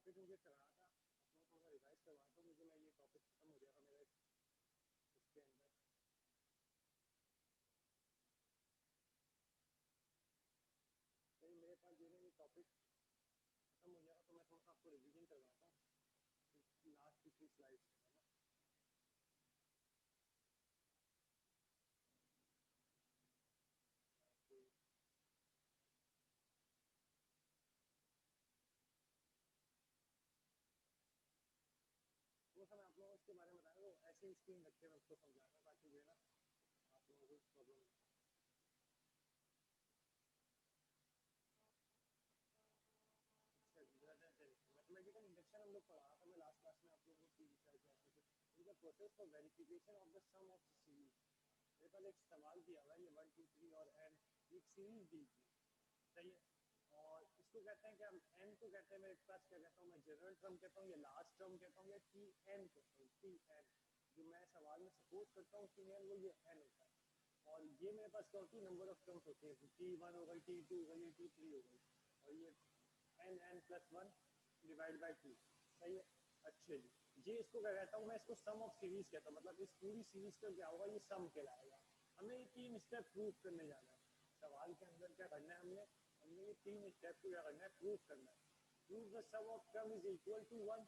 Topic मुझे कराना था, मैं थोड़ा रिवाइज करवाता हूँ, मुझे मैं ये टॉपिक खत्म हो जाएगा मेरे इसके अंदर। नहीं, मेरे पास जो है ये टॉपिक खत्म हो जाएगा तो मैं थोड़ा सा आपको रिवीजन करवाता हूँ लास्ट पिछली स्लाइड्स में, है ना। वो सब मैं आप लोगों को इसके बारे में बताया, वो ऐसे ही स्क्रीन रख के मैं उसको समझाता ताकि जो है ना आप लोगों को प्रॉब्लम ना हो। मैथमेटिकल इंडक्शन हम लोग पढ़ा था मैं लास्ट क्लास में आप लोगों को process for verification of the sum of series. मेरे पास एक सवाल दिया हुआ है ये 1 2 3 और n, एक सीरीज दी हुई है, सही है। और इसको कहते हैं क्या, n को कहते हैं, मेरे पास क्या कहता हूँ मैं, जनरल टर्म कहता हूँ या लास्ट टर्म कहता हूँ या टी एन कहता हूँ, टी एन। जो मैं सवाल में सपोज करता हूँ टी एन, वो ये एन होता है। और ये मेरे पास क्या होती है, नंबर ऑफ टर्म्स होती है, टी वन हो गई, टी टू हो गई, टी थ्री हो गई, और ये n n plus one divide by two, सही है। अच्छे जी, ये इसको क्या कहता हूँ मैं, इसको सम ऑफ सीरीज कहता हूँ, मतलब इस पूरी सीरीज का क्या होगा, ये सम कहलाएगा। हमें ये 3 स्टेप प्रूव करने जाना है सवाल के अंदर। क्या करना है हमने हमने ये 3 स्टेप को क्या करना है, प्रूव करना है। Prove the sum of term is equal to 1,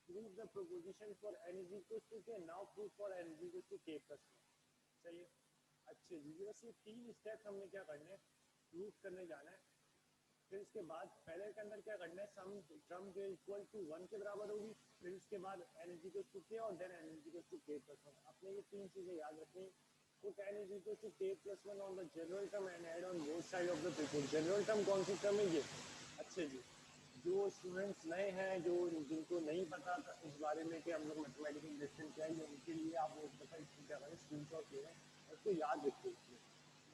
prove the proposition for n is equal to k, now prove for n is equal to k plus 1, सही है। अच्छे जी, बस ये 3 स्टेप हमने क्या करने हैं, प्रूव करने जाना है। फिर इसके बाद पहले के अंदर क्या करना है, सम टर्म जो इक्वल टू 1 के बराबर होगी, फिर इसके बाद n is equal to k और then n is equal to k plus 1। आपने ये 3 चीजें याद रखनी। put n is equal to k plus 1 on the general term and add on both sides of the preposition। General term कौन सी term है ये, अच्छे जी। जो स्टूडेंट्स नए हैं, जो जिनको नहीं पता था इस बारे में कि हम लोग मैथमेटिकल इंडक्शन क्या है, उनके लिए आप वो पता इसको क्या करें, स्क्रीनशॉट ले लें और इसको याद रखिए।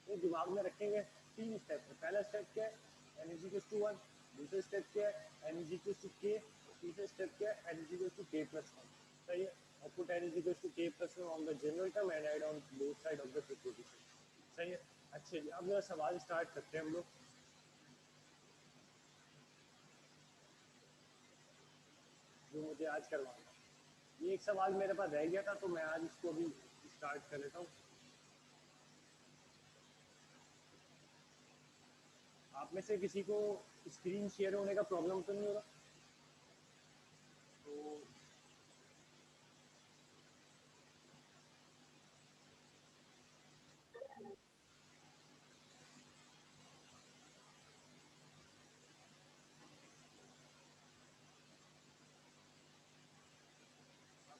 ये दिमाग में रखेंगे। 3 स्टेप है, पहला स्टेप क्या है, n is equal to 1, दूसरा स्टेप क्या है, n is equal to k, तीसरा स्टेप क्या है, n is equal to k plus 1, सही है। और put n is equal to k plus 1 on the general term and add on both side of the preposition, सही है। अच्छे जी, अब जरा सवाल स्टार्ट करते हैं हम लोग, जो मुझे आज करवाना है। ये एक सवाल मेरे पास रह गया था तो मैं आज इसको भी स्टार्ट कर लेता हूँ। आप में से किसी को स्क्रीन शेयर होने का प्रॉब्लम तो नहीं हो रहा? तो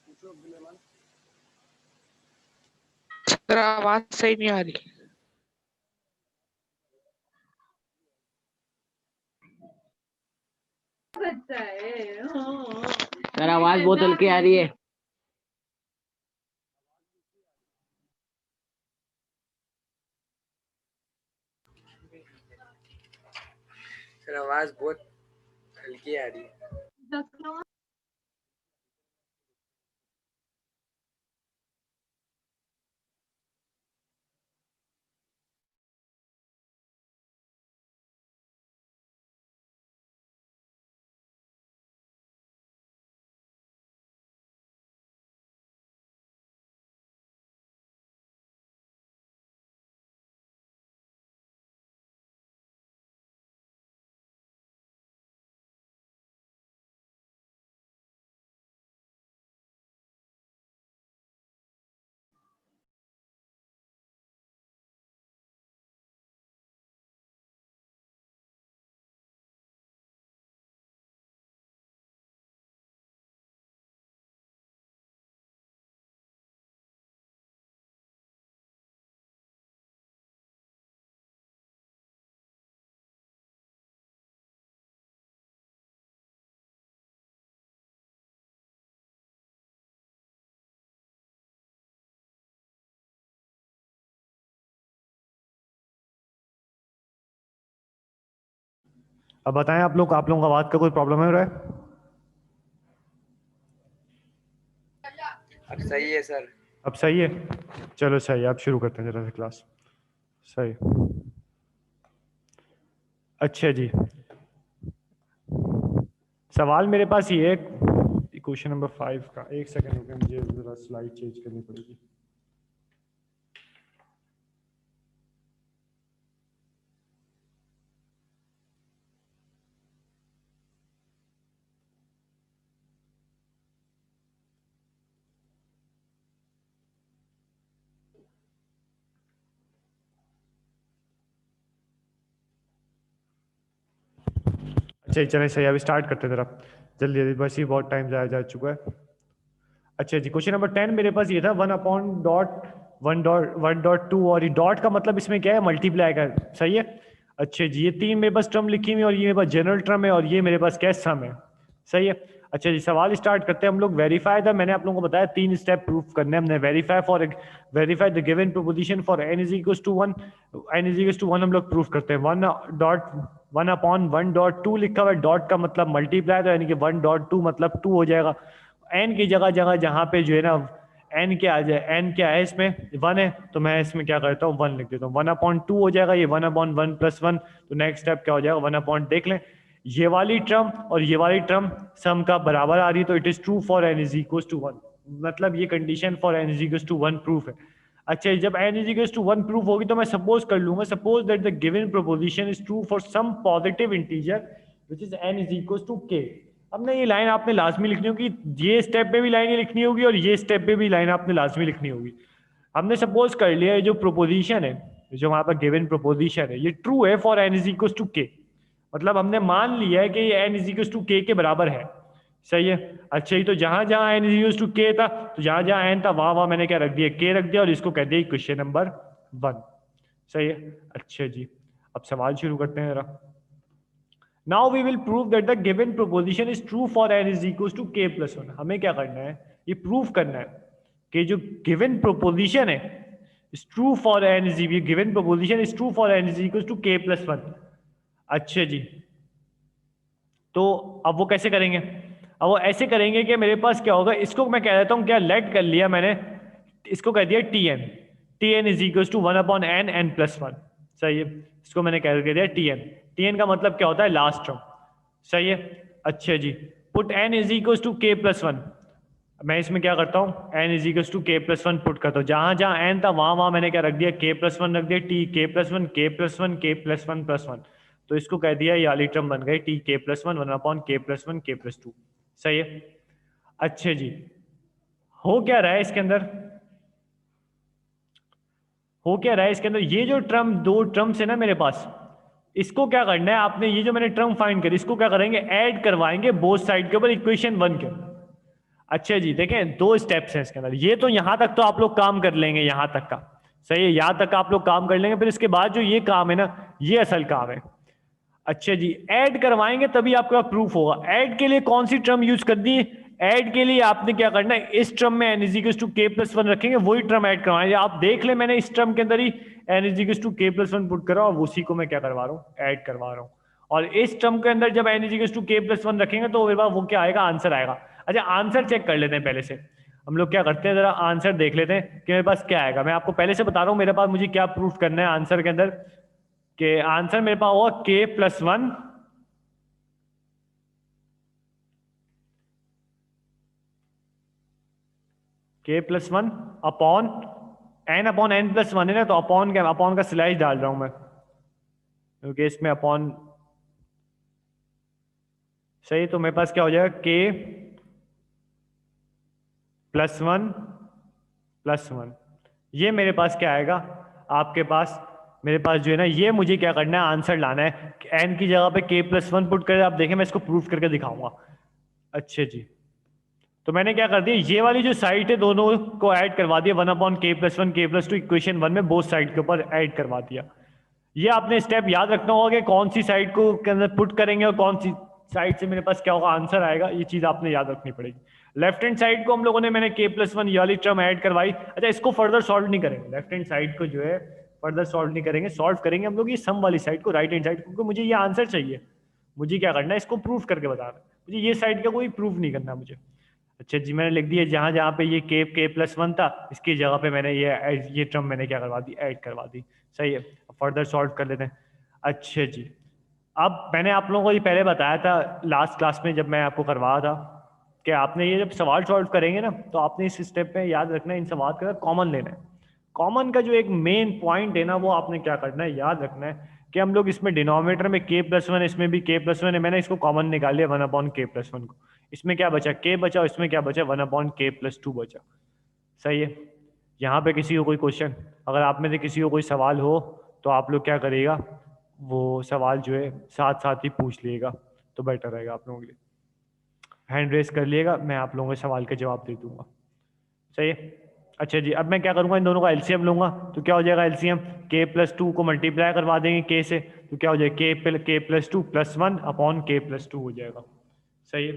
पूछो अब्दुल। सर आवाज सही नहीं आ रही। सर आवाज बहुत हल्की आ रही है। सर आवाज बहुत हल्की आ रही है। अब बताएं आप लोगों का आवाज का कोई प्रॉब्लम है रहा है? अब सही है सर। अब सही है, चलो सही है। अब शुरू करते हैं जरा से क्लास। सही, अच्छा जी, सवाल मेरे पास ये है क्वेश्चन नंबर 5 का। एक सेकंड रुके, मुझे जरा स्लाइड चेंज करनी पड़ेगी। अच्छा चलें सही, अभी स्टार्ट करते हैं जरा जल्दी जल्दी, बस ही बहुत टाइम जाया जा चुका है। अच्छा जी, क्वेश्चन नंबर 10 मेरे पास ये था 1/(1.1.2) और ये डॉट का मतलब इसमें क्या है, मल्टीप्लाई का, सही है। अच्छा जी, ये 3 मेरे पास टर्म लिखी हुई है और ये मेरे पास जनरल टर्म है और ये मेरे पास क्या सम है, सही है। अच्छा जी, सवाल स्टार्ट करते हैं हम लोग। वेरीफाई था, मैंने आप लोगों को बताया 3 स्टेप प्रूफ करने हैं हमने। Verify the given proposition for n is equal to 1, n is equal to 1 हम लोग प्रूफ करते हैं। 1/(1.2) लिखा हुआ है, डॉट का मतलब मल्टीप्लाई, तो यानी कि 1.2 मतलब 2 हो जाएगा। n की जगह जगह जहाँ पे जो है ना n क्या आ जाए, n क्या है इसमें 1 है, तो मैं इसमें क्या करता हूँ 1 लिख देता हूँ। 1/2 हो जाएगा, ये 1/1 + 1, तो नेक्स्ट स्टेप क्या हो जाएगा 1/, देख लें ये वाली टर्म और ये वाली टर्म सम का बराबर आ रही है, तो it is true for n is equal to 1, मतलब ये condition for n is equal to 1 proof है। अच्छा, जब n is equal to 1 proof होगी तो मैं सपोज कर लूंगा, suppose that the given proposition is true for some positive integer which is n is equal to k। अब ना ये लाइन आपने लाजमी लिखनी होगी, ये स्टेप पे भी लाइन लिखनी होगी और ये स्टेप पे भी लाइन आपने लाजमी लिखनी होगी। हमने सपोज कर लिया जो प्रोपोजिशन है, जो हमारे पास गिवन प्रोपोजिशन है, ये ट्रू है for n is equal to k, मतलब हमने मान लिया है कि ये n is equal to k के बराबर है, सही है। अच्छा, ये तो जहां जहां n is equal to k था, तो जहां जहां n था वहां वहां मैंने क्या रख दिया, k रख दिया, और इसको कह दिया क्वेश्चन नंबर 1, सही है। अच्छा जी, अब सवाल शुरू करते हैं जरा। Now we will prove that the given proposition is true for n is equals to k plus 1। हमें क्या करना है, ये प्रूव करना है कि जो given proposition है is true for n is given proposition is true for n is equals to k plus 1। अच्छा जी, तो अब वो कैसे करेंगे, अब वो ऐसे करेंगे कि मेरे पास क्या होगा, इसको मैं कह देता हूँ क्या, लेट कर लिया मैंने, इसको कह दिया tn is equal to 1/n n+1, सही है। इसको मैंने कह दिया tn का मतलब क्या होता है, लास्ट टर्म, सही है। अच्छा जी, put n is equal to k plus 1, मैं इसमें क्या करता हूँ n is equal to k plus 1 put करता हूँ, जहां जहां n था वहां वहां मैंने क्या रख दिया, k plus 1 रख दिया, t k plus 1 k plus 1 k plus 1 plus 1, तो इसको कह दिया ये वाली टर्म बन गई t k plus 1 1/k plus 1 k plus 2, सही है। अच्छा जी, हो क्या रहा है इसके अंदर, हो क्या रहा है इसके अंदर, ये जो टर्म, दो टर्म्स है ना मेरे पास, इसको क्या करना है आपने, ये जो मैंने टर्म फाइंड करी इसको क्या करेंगे, ऐड करवाएंगे बोथ साइड के ऊपर इक्वेशन 1 के। अच्छा जी, देखें 2 स्टेप्स हैं इसके अंदर, ये तो यहां तक तो आप लोग काम कर लेंगे, यहां तक का सही है, यहां तक आप लोग काम कर लेंगे, फिर इसके बाद जो ये काम है ना, ये असल काम है। अच्छा जी, ऐड करवाएंगे तभी आपका प्रूफ होगा। ऐड के लिए कौन सी टर्म यूज कर दी, ऐड के लिए आपने क्या करना है, इस टर्म में n is equal to k plus 1 रखेंगे, वही टर्म ऐड करवाएंगे। आप देख ले, मैंने इस टर्म के अंदर ही n is equal to k plus 1 put करा और उसी को मैं क्या करवा रहा हूँ, ऐड करवा रहा हूँ। और इस टर्म के अंदर जब n is equal to k plus 1 रखेंगे तो मेरे पास वो क्या आएगा, आंसर आएगा। अच्छा, आंसर चेक कर लेते हैं पहले से, हम लोग क्या करते हैं, जरा आंसर देख लेते हैं कि मेरे पास क्या आएगा। मैं आपको पहले से बता रहा हूँ मेरे पास मुझे क्या प्रूफ करना है आंसर के अंदर, कि आंसर मेरे पास होगा k plus 1 k plus 1 upon n plus 1 है ना, तो अपॉन क्या, अपॉन का स्लैश डाल रहा हूं मैं, क्योंकि इसमें अपॉन, सही। तो मेरे पास क्या हो जाएगा, k plus 1 plus 1, ये मेरे पास क्या आएगा, आपके पास मेरे पास जो है ना, ये मुझे क्या करना है, आंसर लाना है। n की जगह पे k plus 1 पुट कर, आप देखें मैं इसको प्रूफ करके दिखाऊंगा। अच्छा जी, तो मैंने क्या कर दिया, ये वाली जो साइड है दोनों को ऐड करवा दिया, 1/k plus 1 k plus 2 equation 1 में बोथ साइड के ऊपर ऐड करवा दिया। ये आपने स्टेप याद रखना होगा कि कौन सी साइड को के अंदर पुट करेंगे और कौन सी साइड से मेरे पास क्या होगा, आंसर आएगा, ये चीज आपने याद रखनी पड़ेगी। लेफ्ट हैंड साइड को हम लोगों ने, मैंने k plus 1 ये वाली टर्म ऐड करवाई। अच्छा, इसको फर्दर सॉल्व नहीं करेंगे, लेफ्ट हैंड साइड को जो है फर्दर सॉल्व नहीं करेंगे, सॉल्व करेंगे हम लोग ये सम वाली साइड को, राइट हैंड साइड को, क्योंकि मुझे ये आंसर चाहिए, मुझे क्या करना है, इसको प्रूफ करके बताना है, मुझे ये साइड का कोई प्रूफ नहीं करना मुझे। अच्छा जी, मैंने लिख दिया जहां जहां पे ये k plus 1 था, इसकी जगह पे मैंने ये टर्म मैंने क्या करवा दी, ऐड करवा दी, सही है। फर्दर सॉल्व कर लेते हैं। अच्छा जी, अब मैंने आप लोगों को ये पहले बताया था लास्ट क्लास में जब मैं आपको करवाया था कि आपने ये जब सवाल सॉल्व करेंगे ना तो आपने इस स्टेप में याद रखना है इन सवाल का कॉमन लेना है। कॉमन का जो एक मेन पॉइंट है ना वो आपने क्या करना है याद रखना है कि हम लोग इसमें डिनोमिनेटर में k+1 इसमें भी k+1 है, मैंने इसको कॉमन निकाल लिया 1/k+1 को। इसमें क्या बचा k बचा और इसमें क्या बचा 1/k+2 बचा। सही है। यहाँ पे किसी को कोई क्वेश्चन, अगर आप में से किसी को कोई सवाल हो तो आप लोग क्या करिएगा वो सवाल जो है साथ साथ ही पूछ लिएगा तो बेटर रहेगा आप लोगों के लिए। हैंड रेस कर लिएगा, मैं आप लोगों के सवाल के जवाब दे दूंगा। सही है। अच्छा जी, अब मैं क्या करूंगा इन दोनों का एलसीएम लूंगा तो क्या हो जाएगा एलसीएम k+2 को मल्टीप्लाई करवा देंगे k से तो क्या हो जाएगा k+2 +1 अपॉन k+2 हो जाएगा। सही है।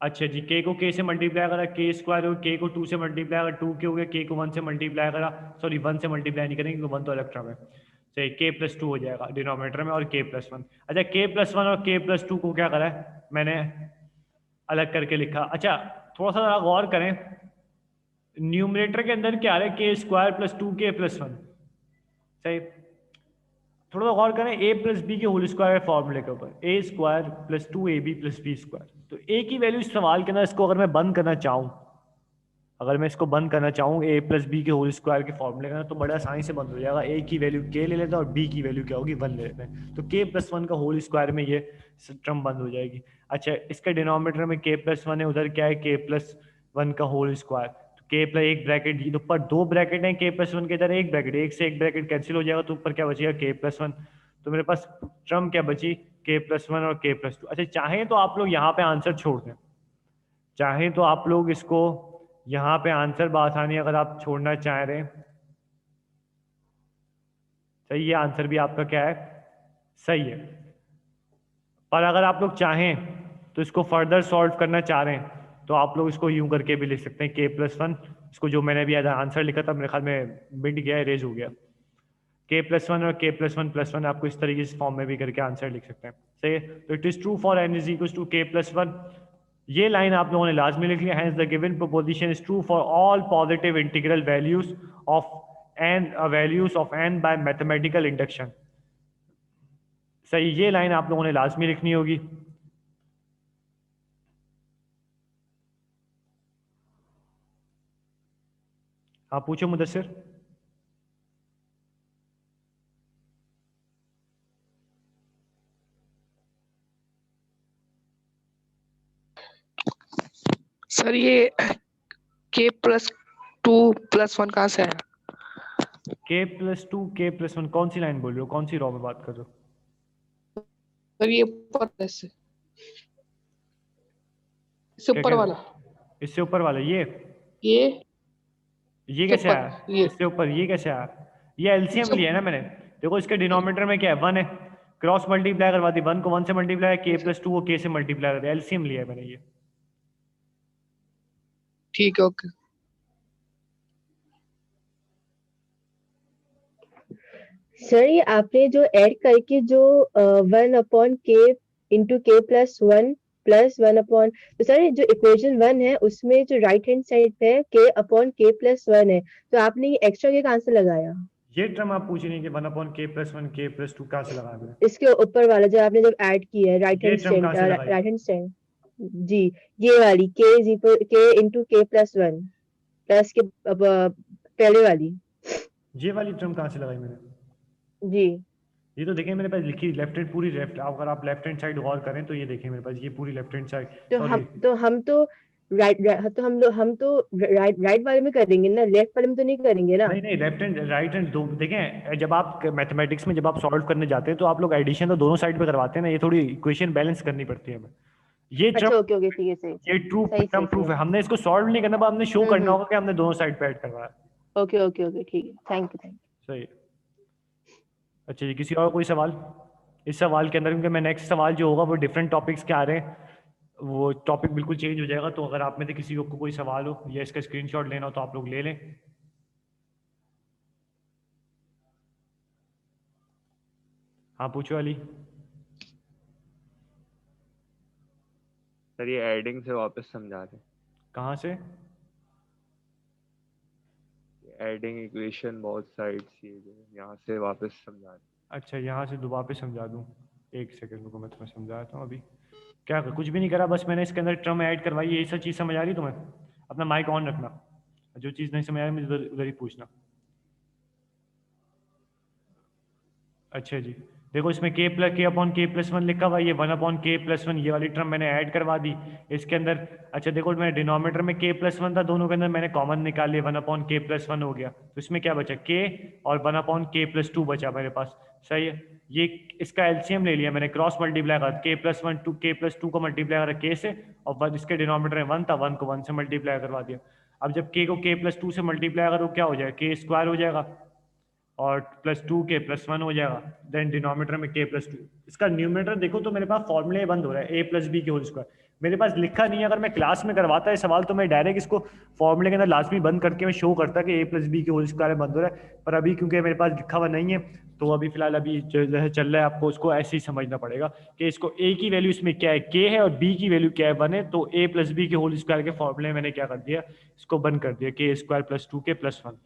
अच्छा जी, k को k से मल्टीप्लाई करा k² हो, k को 2 से मल्टीप्लाई करा 2 के हो गया, k को 1 से मल्टीप्लाई करा, सॉरी 1 से मल्टीप्लाई नहीं करेंगे क्योंकि 1 तो अलग टर्म है। सही, k+2 हो जाएगा डिनोमिनेटर में और k+1। अच्छा k+1 और k+2 को क्या करा है मैंने अलग करके लिखा। अच्छा थोड़ा सा जरा गौर करें, न्यूमरेटर के अंदर क्या आ रहा है k² + 2k+1। सही, थोड़ा सा गौर करें a + b के होल स्क्वायर फॉर्मूले के ऊपर a² + 2ab + b²। तो a की वैल्यू इस सवाल के अंदर इसको अगर मैं बंद करना चाहूँ, अगर मैं इसको बंद करना चाहूँ a + b के होल स्क्वायर के फॉर्मूले का तो बड़ा आसानी से बंद हो जाएगा। a की वैल्यू k ले लेते हैं और b की वैल्यू क्या होगी 1 ले लेते हैं तो k+1 का होल स्क्वायर में ये टर्म बंद हो जाएगी। अच्छा इसके डिनोमिनेटर में k+1 है, उधर क्या है k+1 का होल स्क्वायर तो k+ एक ब्रैकेट, ये ऊपर 2 ब्रैकेट है k+1 के इधर एक ब्रैकेट, एक से एक ब्रैकेट कैंसिल हो जाएगा तो ऊपर क्या बचेगा k+1। तो मेरे पास टर्म क्या बची k+1 और k+2। अच्छा चाहें तो आप लोग यहाँ पे आंसर छोड़ दें, चाहें तो आप लोग इसको यहाँ पे आंसर बआसानी अगर आप छोड़ना चाह रहे हैं। सही, ये आंसर भी आपका क्या है सही है। पर अगर आप लोग चाहें तो इसको फर्दर सॉल्व करना चाह रहे हैं तो आप लोग इसको यूं करके भी लिख सकते हैं k+1, इसको जो मैंने अभी आंसर लिखा था मेरे ख्याल में मिट गया, इरेज हो गया। k+1 और k+1+1 आपको इस तरीके से फॉर्म में भी करके आंसर लिख सकते हैं। सही है। तो it is true for n = k+1। ये लाइन आप लोगों ने लाजमी लिख लिया। Hence the given proposition is true for all positive integral values of n by mathematical induction. सही, ये लाइन आप लोगों ने लाजमी लिखनी होगी। आप पूछो मुदस्सिर। सर ये k+2+1 कहाँ से आया? k+2 k+1 कौन सी लाइन बोल रहे हो, कौन सी रॉ में बात कर रहे हो? सर ये ऊपर इससे इससे क्या ऊपर क्या वाला, इससे ऊपर वाला ये ये इससे कैसे आया ऊपर, ये इससे ऊपर ये कैसे आया? ये एलसीएम इससे लिया है ना मैंने। देखो इसके डिनोमिनेटर में क्या है 1 है, क्रॉस मल्टीप्लाई करवा दी 1 को 1 से मल्टीप्लाई, k+2 को k से मल्टीप्लाई कर दिया, एलसीएम लिया है मैंने ये। ठीक है, ओके। सर ये आपने जो ऐड करके जो 1/k × k+1 + 1 तो सर जो इक्वेशन 1 है उसमें जो राइट हैंड साइड पे k/k+1 है तो आपने ये एक्स्ट्रा के कहाँ से लगाया? ये टर्म आप पूछ रही हैं कि 1/k+1 k+2 कहाँ से लगाया मैंने? इसके ऊपर वाला जो आपने जब ऐड किया है ये टर्म कहाँ से लगाई? राइट हैंड साइड जी, ये वाली k × k+1 प्लस के पहले वाली ये वाली टर्म कहाँ से लगाई मैंने? जी। ये तो देखिए मेरे पास लिखी लेफ्ट हैंड पूरी लेफ्ट, अगर आप लेफ्ट हैंड साइड गौर करें तो ये देखिए मेरे पास ये पूरी लेफ्ट हैंड साइड, सॉरी हम तो राइट वाले में करेंगे ना, लेफ्ट वाले में तो नहीं करेंगे ना। नहीं लेफ्ट हैंड राइट हैंड दो देखें। जब आप मैथमेटिक्स में जब आप सॉल्व करने जाते हैं तो आप लोग एडिशन तो दोनों साइड पे करवाते हैं ना, ये थोड़ी इक्वेशन बैलेंस करनी पड़ती है हमें। ये अच्छा टर्म ओके ओके ठीक है सही ये ट्रू सही टर्म सही प्रूफ है, हमने इसको सॉल्व नहीं करना, बस हमने शो करना हम्म होगा कि हमने दोनों साइड पे ऐड करवाया। ओके ओके ओके ठीक है, थैंक यू। सही। अच्छा जी, किसी और कोई सवाल इस सवाल के अंदर? क्योंकि मैं नेक्स्ट सवाल जो होगा वो डिफरेंट टॉपिक्स के आ रहे हैं, वो टॉपिक बिल्कुल चेंज हो जाएगा। तो अगर आप में से किसी को कोई सवाल हो या इसका स्क्रीनशॉट लेना हो तो आप लोग ले लें। हाँ पूछो अली। सर ये एडिंग से वापस समझा दें। कहाँ से? एडिंग इक्वेशन बहुत साइड्स ये जो यहाँ से वापस समझा दें। अच्छा यहाँ से दोबारा पे समझा दूँ, एक सेकंड रुको मैं तुम्हें समझाता हूँ। अभी क्या कुछ भी नहीं करा, बस मैंने इसके अंदर टर्म ऐड करवाई, यही सब चीज़ समझ आ रही तुम्हें? अपना माइक ऑन रखना, जो चीज़ नहीं समझ आ रही मुझे उधर ही पूछना। अच्छा जी, देखो इसमें k upon k plus one लिखा हुआ, ये 1/k+1 ये वाली टर्म मैंने ऐड करवा दी इसके अंदर। अच्छा देखो मैं डिनोमिनेटर में k+1 था, दोनों के अंदर मैंने कॉमन निकाल लिया, 1/k+1 हो गया। तो इसमें क्या बचा, k और 1/k+2 बचा मेरे पास। सही है, ये इसका एलसीएम ले लिया मैंने, क्रॉस मल्टीप्लाई करा, k+1 को मल्टीप्लाई करा k से, और इसके डिनोमिनेटर में 1 था, 1 को 1 से मल्टीप्लाई करवा दिया। अब जब k को k+2 से मल्टीप्लाई करो क्या हो जाएगा, k² हो जाएगा और +2k+1 हो जाएगा। देन डिनोमिनेटर में k+2, इसका न्यूमरेटर देखो तो मेरे पास फॉर्मूले बंद हो रहा है a+b² मेरे पास लिखा नहीं है। अगर मैं क्लास में करवाता है सवाल तो मैं डायरेक्ट इसको फॉर्मूले के अंदर लाजमी बंद करके मैं शो करता कि a+b² बंद हो रहा है, पर अभी क्योंकि मेरे पास लिखा हुआ नहीं है तो अभी फिलहाल अभी चल रहा है, आपको उसको ऐसे ही समझना पड़ेगा कि इसको a की वैल्यू इसमें क्या है, k है, और b की वैल्यू क्या है, 1 है। तो a+b² के फॉर्मूले मैंने क्या कर दिया, इसको बंद कर दिया, k² + 2k+1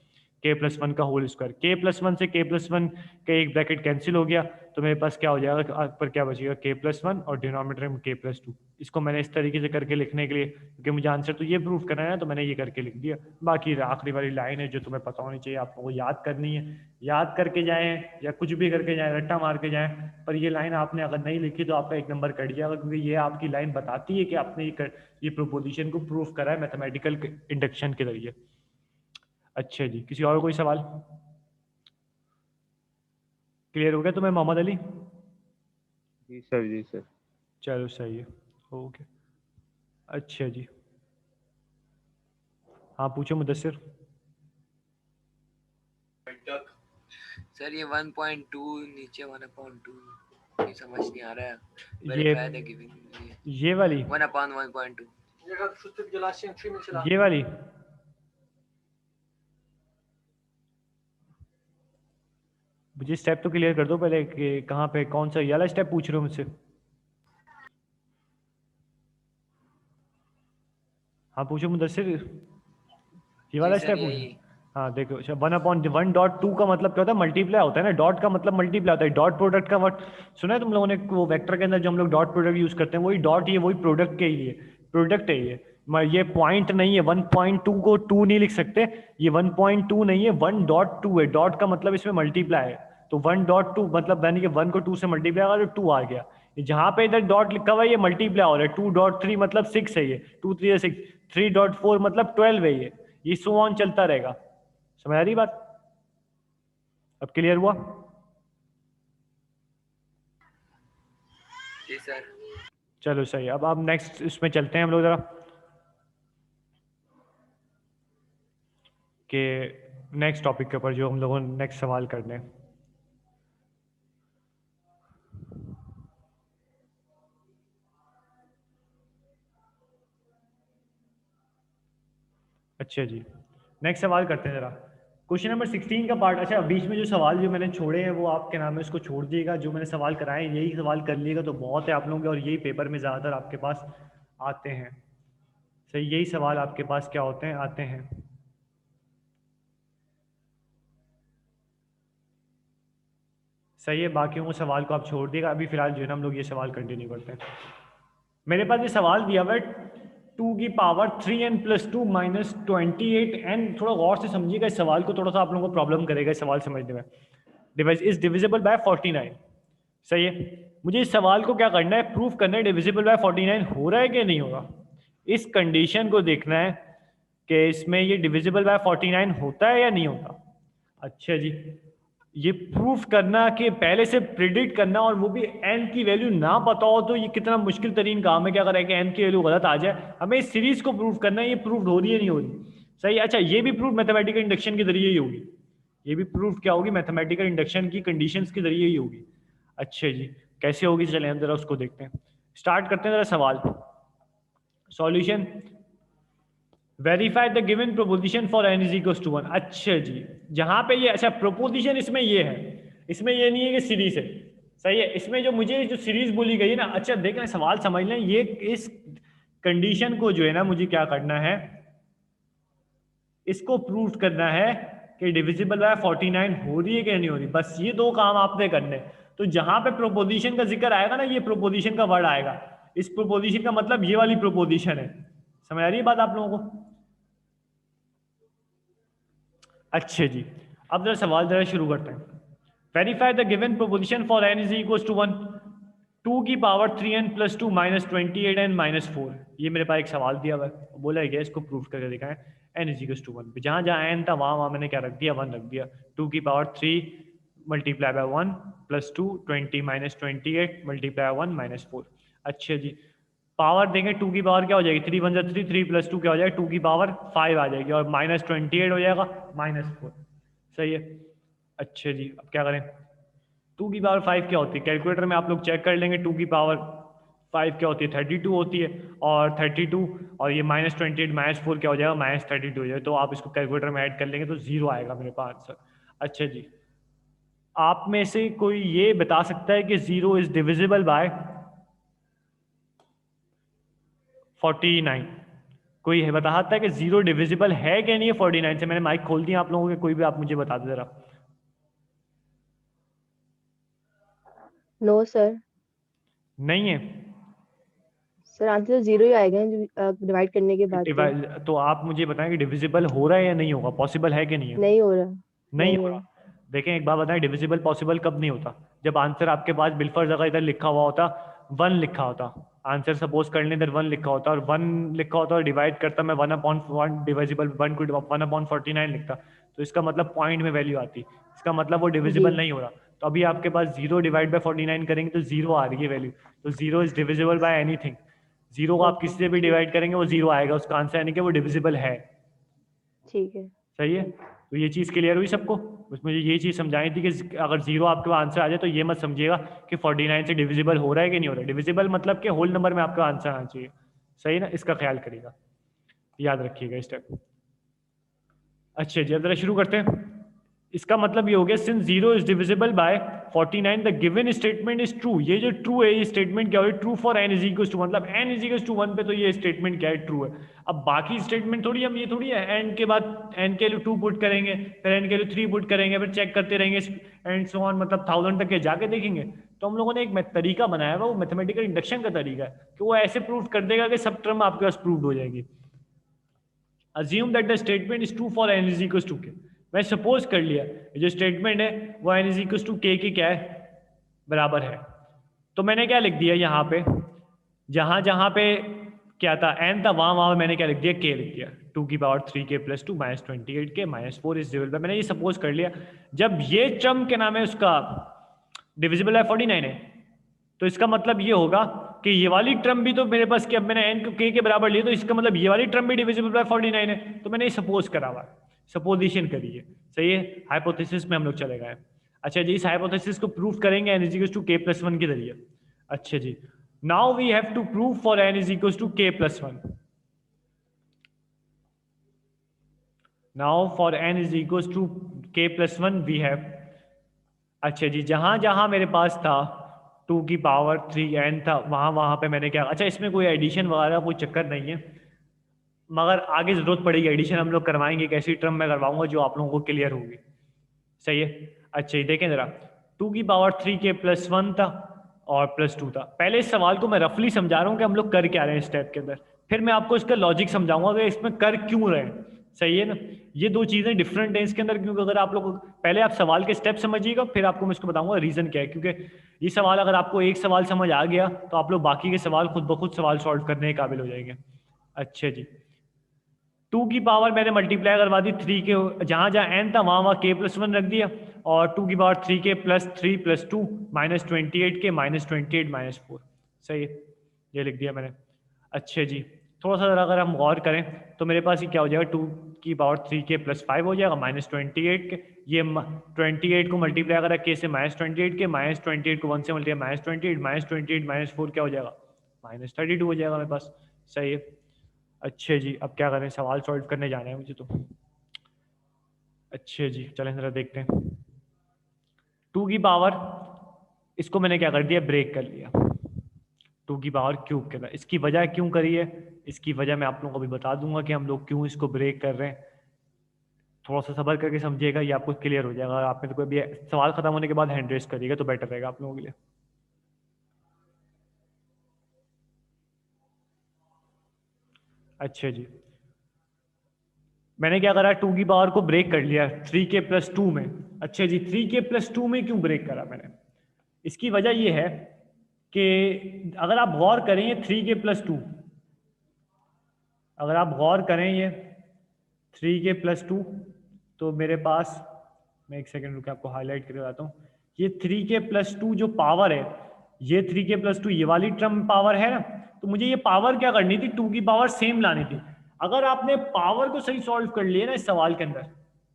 k+1 का होल स्क्वायर, k+1 से k+1 का एक ब्रैकेट कैंसिल हो गया, तो मेरे पास क्या हो जाएगा, पर क्या बचेगा, k+1 और डिनोमिनेटर में k+2। इसको मैंने इस तरीके से करके लिखने के लिए, क्योंकि मुझे आंसर तो ये प्रूफ करना है तो मैंने ये करके लिख दिया। बाकी आखिरी वाली लाइन है जो तुम्हें पता होनी चाहिए, आपको याद करनी है, याद करके जाएं या कुछ भी करके जाएं, रट्टा मार के जाएं, पर ये लाइन आपने अगर नहीं लिखी तो आपका 1 नंबर कट जाएगा, क्योंकि ये आपकी लाइन बताती है कि आपने ये प्रोपोजिशन को प्रूफ करा है मैथमेटिकल इंडक्शन के जरिए। अच्छा जी, किसी और कोई सवाल क्लियर हो गया तुम्हें मोहम्मद अली? जी सर, जी सर। चलो सही है, ओके। अच्छा जी, हाँ पूछो मुदस्सिर। सर ये 1.2 नीचे 1/2 ये समझ नहीं आ रहा है। ये वाली 1/1.2 ये वाली मुझे स्टेप तो क्लियर कर दो पहले कि कहाँ पे कौन सा ये वाला स्टेप पूछ रहे हो मुझसे? हाँ पूछो मुदस्सिर, ये वाला स्टेप पूछो। हाँ देखो, अच्छा 1/1.2 का मतलब क्या होता है, मल्टीप्लाई होता है ना, डॉट का मतलब मल्टीप्लाई होता है, डॉट प्रोडक्ट का वर्ड सुना है तुम लोगों ने, वो वेक्टर के अंदर जो हम लोग डॉट प्रोडक्ट यूज करते हैं वही डॉट, ये वही प्रोडक्ट के लिए प्रोडक्ट है ये पॉइंट नहीं है, 1.2 को 2 नहीं लिख सकते, ये 1.2 नहीं है, 1.2 है, डॉट का मतलब इसमें मल्टीप्लाई है, तो 1.2 मतलब यानी कि 1 को 2 से मल्टीप्लाई करा तो 2 आ गया। जहां पे इधर डॉट लिखा हुआ है ये मल्टीप्लाई हो रहा है, 2.3 मतलब 6 है, ये 2 3 6, 3.4 मतलब 12 है, ये सो ऑन चलता रहेगा। समझ आ रही बात? अब क्लियर हुआ? जी सर। चलो सही, अब आप नेक्स्ट इसमें चलते हैं हम लोग जरा कि नेक्स्ट टॉपिक के ऊपर जो हम लोगों ने नेक्स्ट सवाल करने हैं। अच्छा जी, नेक्स्ट सवाल करते हैं जरा, क्वेश्चन नंबर 16 का पार्ट। अच्छा बीच में जो सवाल जो मैंने छोड़े हैं वो आपके नाम है, उसको छोड़ दिएगा, जो मैंने सवाल कराए यही सवाल कर लिएगा तो बहुत है आप लोगों के, और यही पेपर में ज़्यादातर आपके पास आते हैं। सही, यही सवाल आपके पास क्या होते हैं, आते हैं। सही है, बाकियों को सवाल को आप छोड़ दिएगा, अभी फिलहाल जो है ना हम लोग ये सवाल कंटिन्यू करते हैं। मेरे पास ये सवाल दिया हुआ है 2⁵ (3n+2 - 28n). थोड़ा गौर से समझिएगा इस सवाल को, थोड़ा सा आप लोगों को प्रॉब्लम करेगा इस सवाल समझने में। Device is divisible by 49। सही है, मुझे इस सवाल को क्या करना है, प्रूफ करना है डिविजिबल बाय 49 हो रहा है कि नहीं हो रहा। इस कंडीशन को देखना है कि इसमें ये डिविजिबल बाय 49 होता है या नहीं होता। अच्छा जी, ये प्रूफ करना कि पहले से प्रिडिक्ट करना, और वो भी n की वैल्यू ना पता हो तो ये कितना मुश्किल तरीन काम है। क्या करें कि n की वैल्यू गलत आ जाए, हमें इस सीरीज को प्रूफ करना है, ये प्रूफ हो रही है नहीं हो रही। सही, अच्छा ये भी प्रूफ मैथमेटिकल इंडक्शन के जरिए ही होगी, ये भी प्रूफ क्या होगी, मैथमेटिकल इंडक्शन की कंडीशंस के जरिए ही होगी। अच्छा जी, कैसे होगी, चलें हम जरा उसको देखते हैं। स्टार्ट करते हैं जरा सवाल। Solution, verify the given proposition for n = 1। अच्छा जी, जहां पे ये, अच्छा प्रोपोजिशन इसमें ये है, इसमें ये नहीं है कि सीरीज है। सही है, इसमें जो मुझे जो सीरीज बोली गई है ना, अच्छा देखें सवाल समझ लें, ये इस कंडीशन को जो है ना मुझे क्या करना है, इसको प्रूफ करना है कि डिविजिबल बाय 49 हो रही है कि नहीं हो रही, बस ये दो काम आपने करने। तो जहां पे प्रोपोजिशन का जिक्र आएगा ना, ये प्रोपोजिशन का वर्ड आएगा, इस प्रोपोजिशन का मतलब ये वाली प्रोपोजिशन है। समझ आ रही है बात आप लोगों को? अच्छे जी, अब जरा सवाल जरा शुरू करते हैं। Verify the given proposition for n is equal to 1, 2 की power 3n plus 2 minus 28n minus 4। ये मेरे पास एक सवाल दिया हुआ है, बोला गया इसको प्रूफ करके दिखाएं। n इज इक्वल टू 1 पे जहाँ जहाँ n था वहाँ मैंने क्या रख दिया, 1 रख दिया। 2 की power 3 multiply by 1 plus 2 20 minus 28 multiply 1 minus 4। अच्छे जी, पावर देंगे 2 की पावर क्या हो जाएगी, 3 वन जा 3, 3 प्लस 2 क्या हो जाएगा, 2 की पावर 5 आ जाएगी और माइनस 28 हो जाएगा माइनस 4। सही है। अच्छे जी, अब क्या करें, 2 की पावर 5 क्या होती है, कैलकुलेटर में आप लोग चेक कर लेंगे। 2 की पावर 5 क्या होती है, 32 होती है, और 32 और ये माइनस 28 माइनस 4 क्या हो जाएगा, माइनस 32 हो जाएगा। तो आप इसको कैलकुलेटर में ऐड कर लेंगे तो 0 आएगा मेरे पास आंसर। अच्छा जी, आप में से कोई ये बता सकता है कि 0 इज डिविजिबल बाय 49? कोई है बता सकता है कि 0 डिविजिबल है कि नहीं है 49 से? मैंने माइक खोल दिया आप लोगों के, कोई भी आप मुझे बता दो जरा। नो सर, नहीं है सर आंसर तो 0 ही आएगा डिवाइड करने के बाद। तो आप मुझे बताएं कि डिविजिबल हो रहा है या नहीं होगा, पॉसिबल है कि नहीं है? नहीं हो रहा, नहीं हो रहा। देखें एक बात बताएं, डिविजिबल पॉसिबल कब नहीं होता, जब आंसर आपके पास बिलफर्ज अगर इधर लिखा हुआ होता 1 लिखा होता, आंसर सपोज कर लें इधर 1 लिखा होता और 1 लिखा होता और डिवाइड करता मैं 1/1 डिविजिबल 1 को 1/49 लिखता, तो इसका मतलब पॉइंट में वैल्यू आती, इसका मतलब वो डिविजिबल नहीं हो रहा। तो अभी आपके पास 0 डिवाइड बाय 49 करेंगे तो 0 आ रही है वैल्यू, तो 0 इज डिविजिबल बाय एनीथिंग। 0 को आप किसी से भी डिवाइड करेंगे वो 0 आएगा, उसका आंसर यानी कि वो डिविजिबल है। ठीक है, सही है, तो ये चीज़ क्लियर हुई सबको? बस मुझे ये चीज़ समझाई थी कि अगर 0 आपके पास आंसर आ जाए तो ये मत समझिएगा कि 49 से डिविजिबल हो रहा है कि नहीं हो रहा है। डिविजिबल मतलब कि होल नंबर में आपका आंसर आना चाहिए। सही है ना, इसका ख्याल करिएगा, याद रखिएगा इस स्टेप। अच्छा जी, अब जरा शुरू करते हैं। इसका मतलब ये हो गया, since 0 is divisible by 49 the given statement is true. ये जो ट्रू है ये स्टेटमेंट क्या हो गया, true for n is equal to, मतलब n इज इक्वल टू 1 पे तो ये स्टेटमेंट क्या है, ट्रू है। अब बाकी स्टेटमेंट थोड़ी हम ये थोड़ी है n के बाद n के लिए 2 पुट करेंगे, फिर n के लिए 3 पुट करेंगे, फिर चेक करते रहेंगे एंड सो ऑन, मतलब 1000 तक के जाके देखेंगे। तो हम लोगों ने एक तरीका बनाया हुआ, वो मैथमेटिकल इंडक्शन का तरीका है कि वो ऐसे प्रूव कर देगा कि सब टर्म आपके पास प्रूव हो जाएगी। Assume that the statement is true for n is equal to k। मैं सपोज कर लिया जो स्टेटमेंट है वो n is equal to k के क्या है, बराबर है। तो मैंने क्या लिख दिया यहाँ पे, जहाँ जहाँ पे क्या था n था वहाँ वहाँ मैंने क्या लिख दिया, k लिख दिया। 2 की power 3k plus 2 minus 28k minus 4 is divisible. मैंने ये सपोज कर लिया, जब ये टर्म के नाम है उसका डिविजिबल है 49 है, तो इसका मतलब ये होगा कि ये वाली टर्म भी तो मेरे पास क्या, मैंने n को k के बराबर लिया, तो इसका मतलब ये वाली टर्म भी डिविजिबल बाय 49 है। तो मैंने ये सपोज करा हुआ, सपोजिशन करी है। सही है, हाइपोथेसिस में हम लोग चले गए। अच्छा जी, इस हाइपोथेसिस को प्रूफ करेंगे n is equal to k plus 1 के जरिए। अच्छा जी, now we have to prove for n is equal to k plus 1। Now for n is equal to k plus 1 we have, अच्छा जी, जहां जहां मेरे पास था 2 की पावर 3n था वहां वहां पे मैंने क्या, अच्छा इसमें कोई एडिशन वगैरह कोई चक्कर नहीं है, मगर आगे जरूरत पड़ेगी एडिशन हम लोग करवाएंगे, एक ऐसी टर्म में करवाऊंगा जो आप लोगों को क्लियर होगी। सही है। अच्छा ये देखें जरा, 2 की पावर 3k प्लस 1 था और प्लस 2 था। पहले इस सवाल को मैं रफली समझा रहा हूँ कि हम लोग कर क्या रहे हैं स्टेप के अंदर, फिर मैं आपको इसका लॉजिक समझाऊंगा कि इसमें कर क्यों रहे हैं। सही है ना, ये दो चीज़ें डिफरेंट हैं इसके अंदर, क्योंकि अगर आप लोग पहले आप सवाल के स्टेप समझिएगा फिर आपको मैं इसको बताऊंगा रीज़न क्या है, क्योंकि ये सवाल अगर आपको एक सवाल समझ आ गया तो आप लोग बाकी के सवाल खुद ब खुद सवाल सॉल्व करने के काबिल हो जाएंगे। अच्छा जी, 2 की पावर मैंने मल्टीप्लाई करवा दी 3 के, जहाँ जहाँ n था वहाँ वहाँ k प्लस 1 रख दिया, और 2 की power 3k plus 3 plus 2 minus 28k minus 28 minus 4। सही है, ये लिख दिया मैंने। अच्छा जी, थोड़ा सा अगर हम गौर करें तो मेरे पास ये क्या हो जाएगा, 2 की पावर 3k प्लस 5 हो जाएगा माइनस 28 के, ये 28 को मल्टीप्लाई करा k से माइनस 28 के, माइनस 28 को 1 से मल्टीप्लाई माइनस 28 माइनस 4 क्या हो जाएगा, माइनस 32 हो जाएगा मेरे पास। सही है। अच्छे जी, अब क्या करें, सवाल सॉल्व करने जाना है मुझे तो। अच्छे जी, चलें जरा देखते हैं। 2 की पावर, इसको मैंने क्या कर दिया, ब्रेक कर लिया 2 की पावर क्यूब के अंदर। इसकी वजह क्यों करी है, इसकी वजह मैं आप लोगों को भी बता दूंगा कि हम लोग क्यों इसको ब्रेक कर रहे हैं। थोड़ा सा सब्र करके समझिएगा, ये आपको क्लियर हो जाएगा। आप मेरे को अभी सवाल खत्म होने के बाद हैंड रेस करिएगा तो बेटर रहेगा आप लोगों के लिए। अच्छा जी, मैंने क्या करा, 2 की पावर को ब्रेक कर लिया 3k+2 में। अच्छा जी, 3k+2 में क्यों ब्रेक करा मैंने? इसकी वजह ये है कि अगर आप गौर करें ये 3k+2, अगर आप गौर करें ये 3k+2, तो मेरे पास, मैं एक सेकंड रुके आपको हाईलाइट करके बताता हूँ। ये 3k+2 जो पावर है, ये 3k+2 ये वाली टर्म पावर है ना, तो मुझे ये पावर क्या करनी थी, 2 की पावर सेम लानी थी। अगर आपने पावर को सही सॉल्व कर लिया ना इस सवाल के अंदर,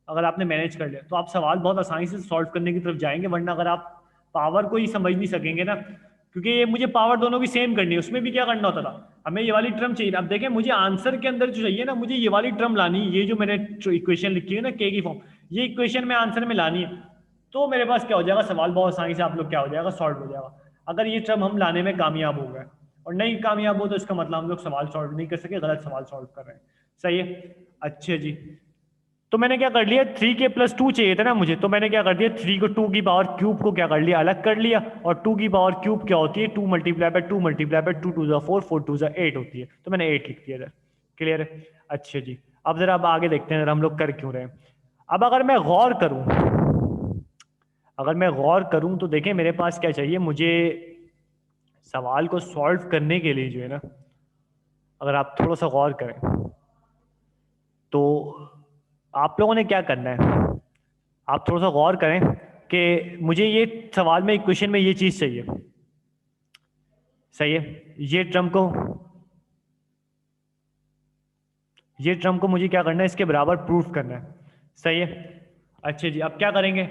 अगर आपने मैनेज कर लिया तो आप सवाल बहुत आसानी से सॉल्व करने की तरफ जाएंगे। वरना अगर आप पावर को ही समझ नहीं सकेंगे ना, क्योंकि ये मुझे पावर दोनों की सेम करनी है, उसमें भी क्या करना होता था, हमें ये वाली टर्म चाहिए। अब देखें, मुझे आंसर के अंदर जो चाहिए ना, मुझे ये वाली टर्म लानी है, ये जो मैंने इक्वेशन लिखी है ना के की फॉर्म, ये इक्वेशन में आंसर में लानी है। तो मेरे पास क्या हो जाएगा, सवाल बहुत आसानी से आप लोग क्या हो जाएगा, सॉल्व हो जाएगा। अगर ये टर्म हम लाने में कामयाब हो गए और नहीं कामयाब हो तो इसका मतलब हम लोग सवाल सॉल्व नहीं कर सके, गलत सवाल सॉल्व कर रहे हैं। सही है। अच्छा जी, तो मैंने क्या कर लिया, 3k+2 चाहिए था ना मुझे, तो मैंने क्या कर दिया, 3 को 2 की पावर क्यूब को क्या कर लिया, अलग कर लिया। और 2 की पावर क्यूब क्या होती है, 2 × 2 × 2 2 2 4 4 2 8 होती है, तो मैंने 8 लिख दिया इधर। क्लियर है। अच्छा जी, अब जरा अब आगे देखते हैं हम लोग कर क्यों रहे हैं। अब अगर मैं गौर करूं तो देखें मेरे पास क्या चाहिए, मुझे सवाल को सॉल्व करने के लिए जो है ना, अगर आप थोड़ा सा गौर करें तो आप लोगों ने क्या करना है, आप थोड़ा सा गौर करें कि मुझे ये सवाल में इक्वेशन में ये चीज चाहिए। सही है। ये ट्रम को मुझे क्या करना है, इसके बराबर प्रूफ करना है। सही है। अच्छा जी, अब क्या करेंगे,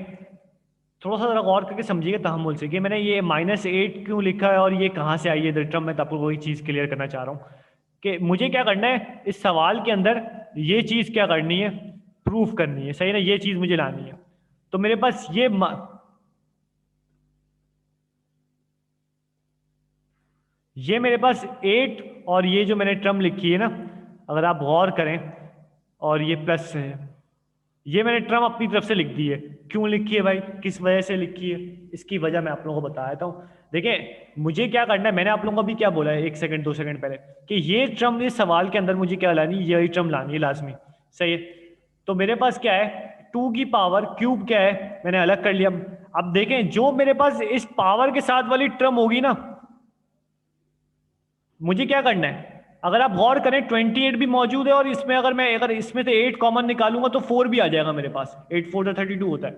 थोड़ा सा जरा गौर करके समझिएगा तहम्मुल से कि मैंने ये -8 क्यों लिखा है और ये कहाँ से आई है इधर टर्म। मैं तो आपको वही चीज़ क्लियर करना चाह रहा हूँ कि मुझे क्या करना है, इस सवाल के अंदर ये चीज़ क्या करनी है, प्रूफ करनी है। सही ना, ये चीज़ मुझे लानी है। तो मेरे पास ये मेरे पास 8 और ये जो मैंने टर्म लिखी है ना, अगर आप गौर करें, और ये प्लस है, ये मैंने टर्म अपनी तरफ से लिख दी है। क्यों लिखी है भाई, किस वजह से लिखी है, इसकी वजह मैं आप लोगों को बता देता हूँ। देखिए मुझे क्या करना है, मैंने आप लोगों को अभी क्या बोला है 1 सेकंड 2 सेकंड पहले, कि ये टर्म इस सवाल के अंदर मुझे क्या लानी, यही टर्म लानी है लाजमी। सही है। तो मेरे पास क्या है, 2 की पावर क्यूब क्या है, मैंने अलग कर लिया। अब देखें, जो मेरे पास इस पावर के साथ वाली टर्म होगी ना, मुझे क्या करना है, अगर आप गौर करें 28 भी मौजूद है, और इसमें अगर इसमें से 8 कॉमन निकालूंगा तो 4 भी आ जाएगा मेरे पास। 8 4 32 होता है।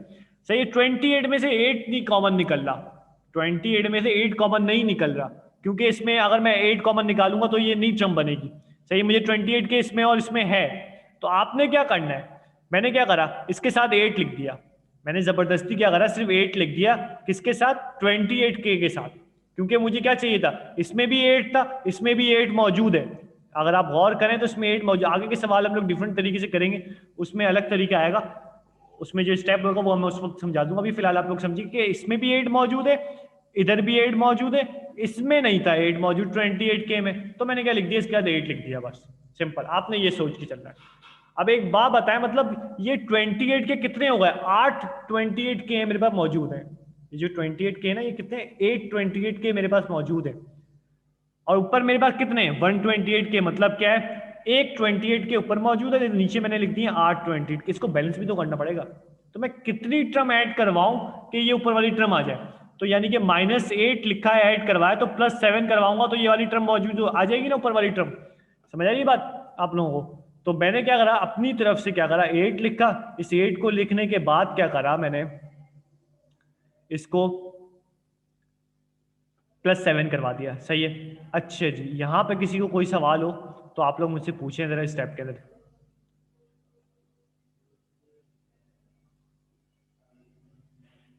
सही है। 28 में से 8 नहीं कॉमन निकल रहा, 28 में से 8 कॉमन नहीं निकल रहा, क्योंकि इसमें अगर मैं 8 कॉमन निकालूंगा तो ये नहीं टर्म बनेगी। सही, मुझे 28 के इसमें और इसमें है। तो आपने क्या करना है, मैंने क्या करा, इसके साथ 8 लिख दिया। मैंने जबरदस्ती क्या करा, सिर्फ 8 लिख दिया, किसके साथ, 28k के साथ, क्योंकि मुझे क्या चाहिए था, इसमें भी 8 था, इसमें भी 8 मौजूद है। अगर आप गौर करें तो इसमें 8 मौजूद। आगे के सवाल हम लोग डिफरेंट तरीके से करेंगे, उसमें अलग तरीका आएगा, उसमें जो स्टेप होगा वो मैं उस वक्त समझा दूंगा। अभी फिलहाल आप लोग समझिए कि इसमें भी 8 मौजूद है, इधर भी 8 मौजूद है, इसमें नहीं था 8 मौजूद 28k में, तो मैंने क्या लिख दिया, इसके बाद 8 लिख दिया, बस सिंपल। आपने ये सोच के चलना है। अब एक बात बताएं, मतलब ये 28 के कितने हो गए, 8 28k मेरे पास मौजूद है। ये जो 28k ना, ये कितने, 8 28k मेरे पास मौजूद है, और ऊपर मेरे पास कितने हैं, 128k। मतलब क्या है, एक 28 के ऊपर मौजूद है, नीचे मैंने लिख दिया 8 28। इसको बैलेंस भी तो करना पड़ेगा, तो मैं कितनी टर्म ऐड करवाऊं कि ये ऊपर वाली टर्म आ जाए। तो यानी कि -8 लिखा है, ऐड करवाया, तो +7 करवाऊंगा तो ये वाली टर्म मौजूद आ जाएगी ना, ऊपर वाली टर्म। समझ आ रही बात आप लोगों को। तो मैंने क्या करा, अपनी तरफ से क्या करा, 8 लिखा। इस 8 को लिखने के बाद क्या करा, मैंने इसको +7 करवा दिया। सही है। अच्छा जी, यहां पे किसी को कोई सवाल हो तो आप लोग मुझसे पूछें जरा स्टेप के अंदर।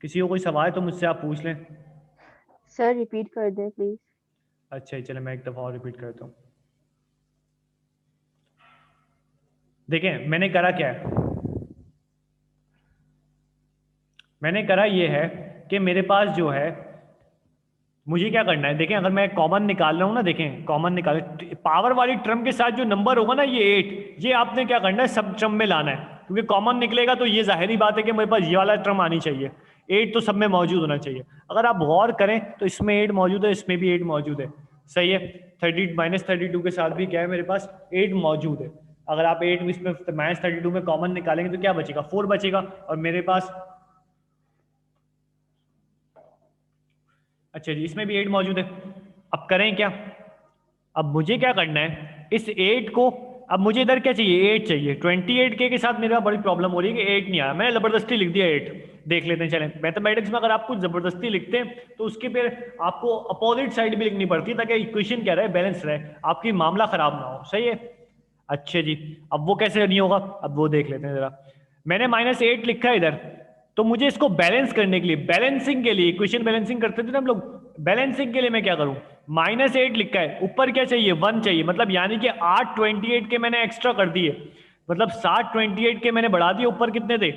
किसी को कोई सवाल तो मुझसे आप पूछ लें। सर रिपीट कर दे प्लीज। अच्छा चलो मैं एक दफा और रिपीट करता हूँ। देखें मैंने करा क्या है, मैंने करा ये है कि मेरे पास जो है, मुझे क्या करना है, देखें अगर मैं कॉमन निकाल रहा हूं ना, देखें कॉमन निकाल, पावर वाली टर्म के साथ जो नंबर होगा ना, ये 8, ये आपने क्या करना है, सब टर्म में लाना है। क्योंकि कॉमन निकलेगा तो ये जाहिर बात है कि मेरे पास ये वाला टर्म आनी चाहिए, 8 तो सब में मौजूद होना चाहिए। अगर आप गौर करें तो इसमें 8 मौजूद है, इसमें भी 8 मौजूद है, सही है। 32 के साथ भी क्या है मेरे पास 8 मौजूद है। अगर आप 8 इसमें -32 में कॉमन निकालेंगे तो क्या बचेगा, 4 बचेगा। और मेरे पास अच्छा जी इसमें भी 8 मौजूद है। अब करें क्या, अब मुझे क्या करना है, इस 8 को, अब मुझे इधर क्या चाहिए, 8 चाहिए। 28K के साथ मेरे पास बड़ी प्रॉब्लम हो रही है कि 8 नहीं आया, मैंने जबरदस्ती लिख दिया 8। देख लेते हैं, चलें मैथमेटिक्स में अगर आप कुछ जबरदस्ती लिखते हैं तो उसके फिर आपको अपोजिट साइड भी लिखनी पड़ती है ताकि इक्वेशन क्या रहे, बैलेंस रहे, आपकी मामला खराब ना हो, सही है। अच्छे जी, अब वो कैसे नहीं होगा, अब वो देख लेते हैं जरा। मैंने -8 लिखा है इधर, तो मुझे इसको बैलेंस करने के लिए, बैलेंसिंग के लिए, इक्वेशन बैलेंसिंग करते थे ना हम लोग, बैलेंसिंग के लिए मैं क्या करूं, -8 लिखा है, ऊपर क्या चाहिए, 1 चाहिए, मतलब यानी कि 8 28 के मैंने एक्स्ट्रा कर दिए, मतलब 7 28 के मैंने बढ़ा दिए, ऊपर कितने थे,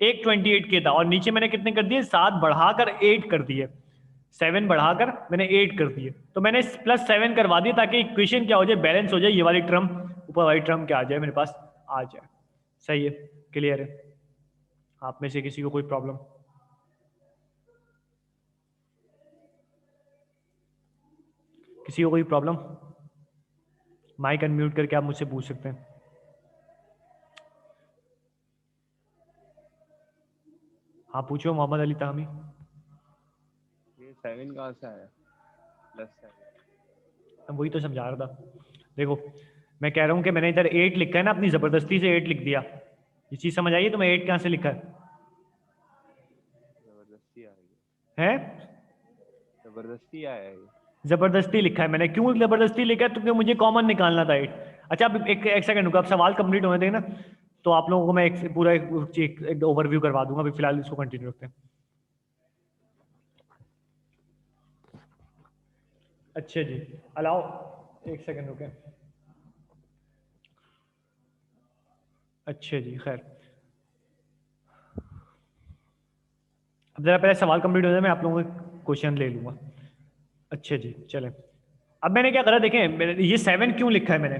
एक 28 के था, और नीचे मैंने कितने कर दिए, 7 बढ़ाकर 8 कर दिए, 7 बढ़ाकर मैंने 8 कर दिए। तो मैंने +7 करवा दिया ताकि इक्वेशन क्या हो जाए, बैलेंस हो जाए, ये वाली टर्म ऊपर वाली टर्म क्या आ जाए मेरे पास, आ जाए, सही है, क्लियर है। आप में से किसी को कोई प्रॉब्लम, किसी को कोई प्रॉब्लम, माइक अनम्यूट करके आप मुझसे पूछ सकते हैं। हाँ पूछो मोहम्मद अली तामी। ये 7 कहाँ से आया, +7? वही तो समझा रहा था, देखो मैं कह रहा हूँ कि मैंने इधर 8 लिखा है ना, अपनी जबरदस्ती से 8 लिख दिया, ये चीज समझ आइए। तो मैं 8 कहाँ से लिखा जबरदस्ती आया है, जबरदस्ती आया है। जबरदस्ती लिखा है मैंने। क्यों जबरदस्ती लिखा है, क्योंकि मुझे कॉमन निकालना था 8। अच्छा अब एक सेकंड रुको, अब सवाल कंप्लीट होने देना, तो आप लोगों को मैं पूरा एक ओवरव्यू करवा दूंगा। अभी फिलहाल इसको कंटिन्यू रखते हैं। अच्छा जी, अलाओ, एक सेकंड रुके। अच्छा जी, खैर अब जरा पहले सवाल कंप्लीट हो जाए, मैं आप लोगों के क्वेश्चन ले लूंगा। अच्छा जी चलें, अब मैंने क्या करा देखें, ये 7 क्यों लिखा है मैंने,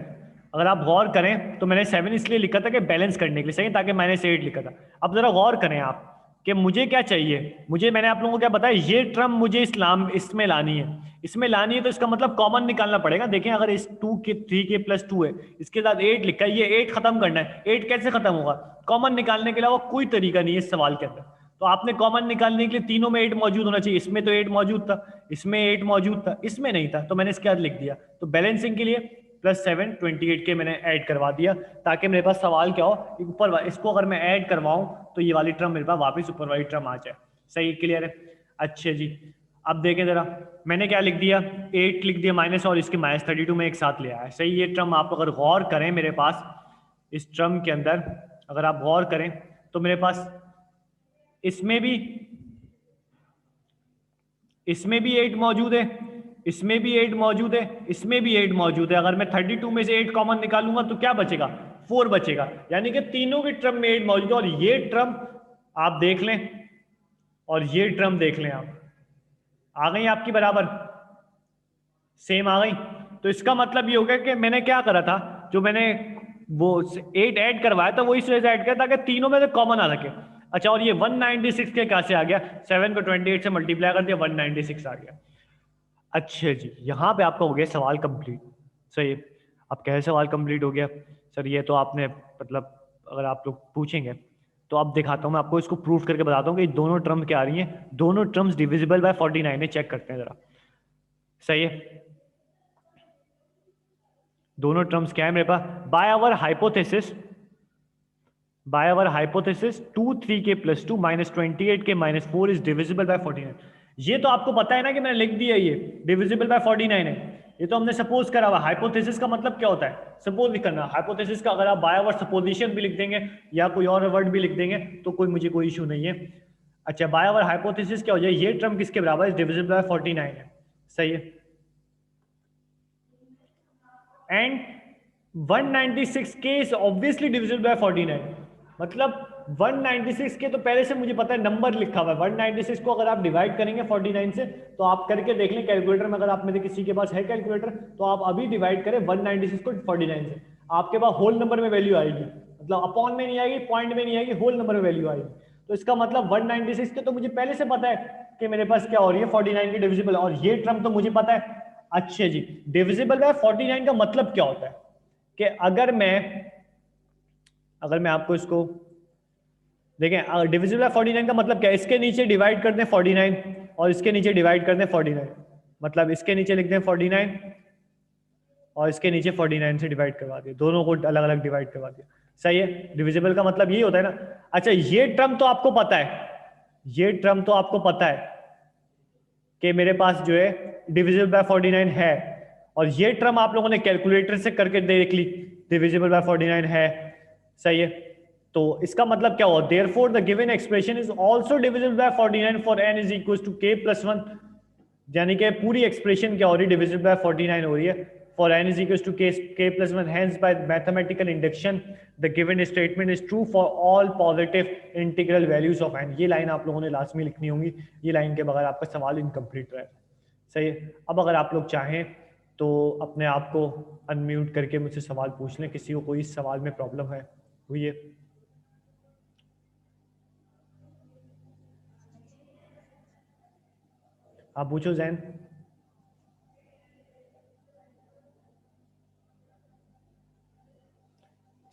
अगर आप गौर करें तो मैंने 7 इसलिए लिखा था कि बैलेंस करने के लिए, सही, ताकि -8 लिखा था। अब जरा गौर करें आप कि मुझे क्या चाहिए, मुझे, मैंने आप लोगों को क्या बताया, ये टर्म मुझे इसमें लानी है, इसमें लानी है, तो इसका मतलब कॉमन निकालना पड़ेगा। देखें अगर इस 3K + 2 है, इसके साथ 8 लिखा है, ये 8 खत्म करना है, 8 कैसे खत्म होगा, कॉमन निकालने के अलावा कोई तरीका नहीं है इस सवाल के अंदर। तो आपने कॉमन निकालने के लिए तीनों में 8 मौजूद होना चाहिए, इसमें तो 8 मौजूद था, इसमें 8 मौजूद था, इसमें नहीं था, तो मैंने इसके बाद लिख दिया। तो बैलेंसिंग के लिए +7 28 के मैंने ऐड करवा दिया, ताकि मेरे पास सवाल क्या हो, ऊपर इसको अगर मैं ऐड करवाऊं तो ये वाली टर्म मेरे पास वापस ऊपर वाली टर्म आ जाए, सही, क्लियर है। अच्छे जी, अब देखें जरा, मैंने क्या लिख दिया, 8 लिख दिया माइनस, और इसके -32 में एक साथ ले आया, सही। ये टर्म आप अगर गौर करें मेरे पास, इस टर्म के अंदर अगर आप गौर करें तो मेरे पास इसमें भी 8 मौजूद है, इसमें भी 8 मौजूद है, इसमें भी 8 मौजूद है। अगर मैं 32 में से 8 कॉमन निकालूंगा तो क्या बचेगा, 4 बचेगा, यानी कि तीनों के टर्म में 8 मौजूद है। और ये टर्म आप देख लें, और ये टर्म देख लें, आप आ गई आपकी बराबर, सेम आ गई। तो इसका मतलब ये हो गया कि मैंने क्या करा था, जो मैंने वो 8 ऐड करवाया था वो इस वजह से ऐड किया ताकि तीनों में से कॉमन आ सके। अच्छा, और ये 196 के कहाँ से आ गया, 7 को 28 से मल्टीप्लाई कर दिया, 196 आ गया। अच्छा जी, यहाँ पे आपका हो गया सवाल कंप्लीट, सही। अब कैसे सवाल कंप्लीट हो गया सर, ये तो आपने मतलब अगर आप लोग पूछेंगे तो अब दिखाता हूँ मैं आपको, इसको प्रूफ करके बताता हूँ कि दोनों टर्म क्या आ रही हैं, दोनों टर्म्स डिविजिबल बाय 49 है। चेक करते हैं जरा, सही है, दोनों टर्म्स क्या है मेरे पास, by our hypothesis 2 3K + 2 -28K -4 is divisible by 49। ये तो आपको पता है ना कि मैंने लिख दिया, ये डिविजिबल बाय 49 है, ये तो हमने सपोज करा हुआ। हाइपोथेसिस का मतलब क्या होता है, सपोज भी करना। हाइपोथेसिस का अगर आप बाय आवर सपोजिशन भी लिख देंगे या कोई और वर्ड भी लिख देंगे तो मुझे कोई इशू नहीं है। अच्छा, बाय आवर हाइपोथेसिस क्या हो जाए, ये टर्म किसके बराबर है, डिविजिबल बाय 49 है, सही है। And 196K is obviously divisible by 49, मतलब 196 के तो पहले से मुझे पता है नंबर लिखा हुआ है। 196 को अगर आप डिवाइड करेंगे 49 से तो आप करके देख लें कैलकुलेटर में, अगर आप में से किसी के पास है कैलकुलेटर तो आप अभी डिवाइड करें 196 को 49 से, आपके पास होल नंबर में वैल्यू आएगी, मतलब अपॉन में नहीं आएगी, पॉइंट में नहीं आएगी, होल नंबर में वैल्यू आएगी। तो इसका मतलब 196 के तो मुझे पहले से पता है कि मेरे पास क्या हो रही है 49 की डिविजिबल, और ये टर्म तो मुझे पता है। अच्छा जी, डिविजिबल बाय 49 का मतलब क्या होता है कि अगर मैं आपको इसको देखें, डिविजिबल बाय 49 का मतलब क्या है, इसके नीचे डिवाइड कर दें 49 और इसके नीचे डिवाइड कर दें 49, मतलब इसके नीचे लिख दें 49 और इसके नीचे 49 से डिवाइड करवा दिया, दोनों को अलग अलग डिवाइड करवा दिया। सही है, डिविजिबल का मतलब यही होता है ना। अच्छा, ये टर्म तो आपको पता है, ये टर्म तो आपको पता है कि मेरे पास जो है डिविजिबल बाय 49 है, और ये टर्म आप लोगों ने कैलकुलेटर से करके देख ली, डिविजिबल बाय 49 है। सही है, तो इसका मतलब क्या हुआ, therefore the given expression is also divisible by 49 for n is equal to k + 1, यानी कि पूरी एक्सप्रेशन क्या हो रही है, डिविजिबल बाय 49 हो रही है for n is equals to k + 1. Hence, by mathematical induction, the given statement is true for all positive integral values of n. ये लाइन आप लोगों ने लास्ट में लिखनी होंगी, ये लाइन के बगैर आपका सवाल इनकम्प्लीट रहेगा। सही है, अब अगर आप लोग चाहें तो अपने आप को अनम्यूट करके मुझसे सवाल पूछ लें, किसी को कोई सवाल में प्रॉब्लम है हुई है? आप पूछो जैन।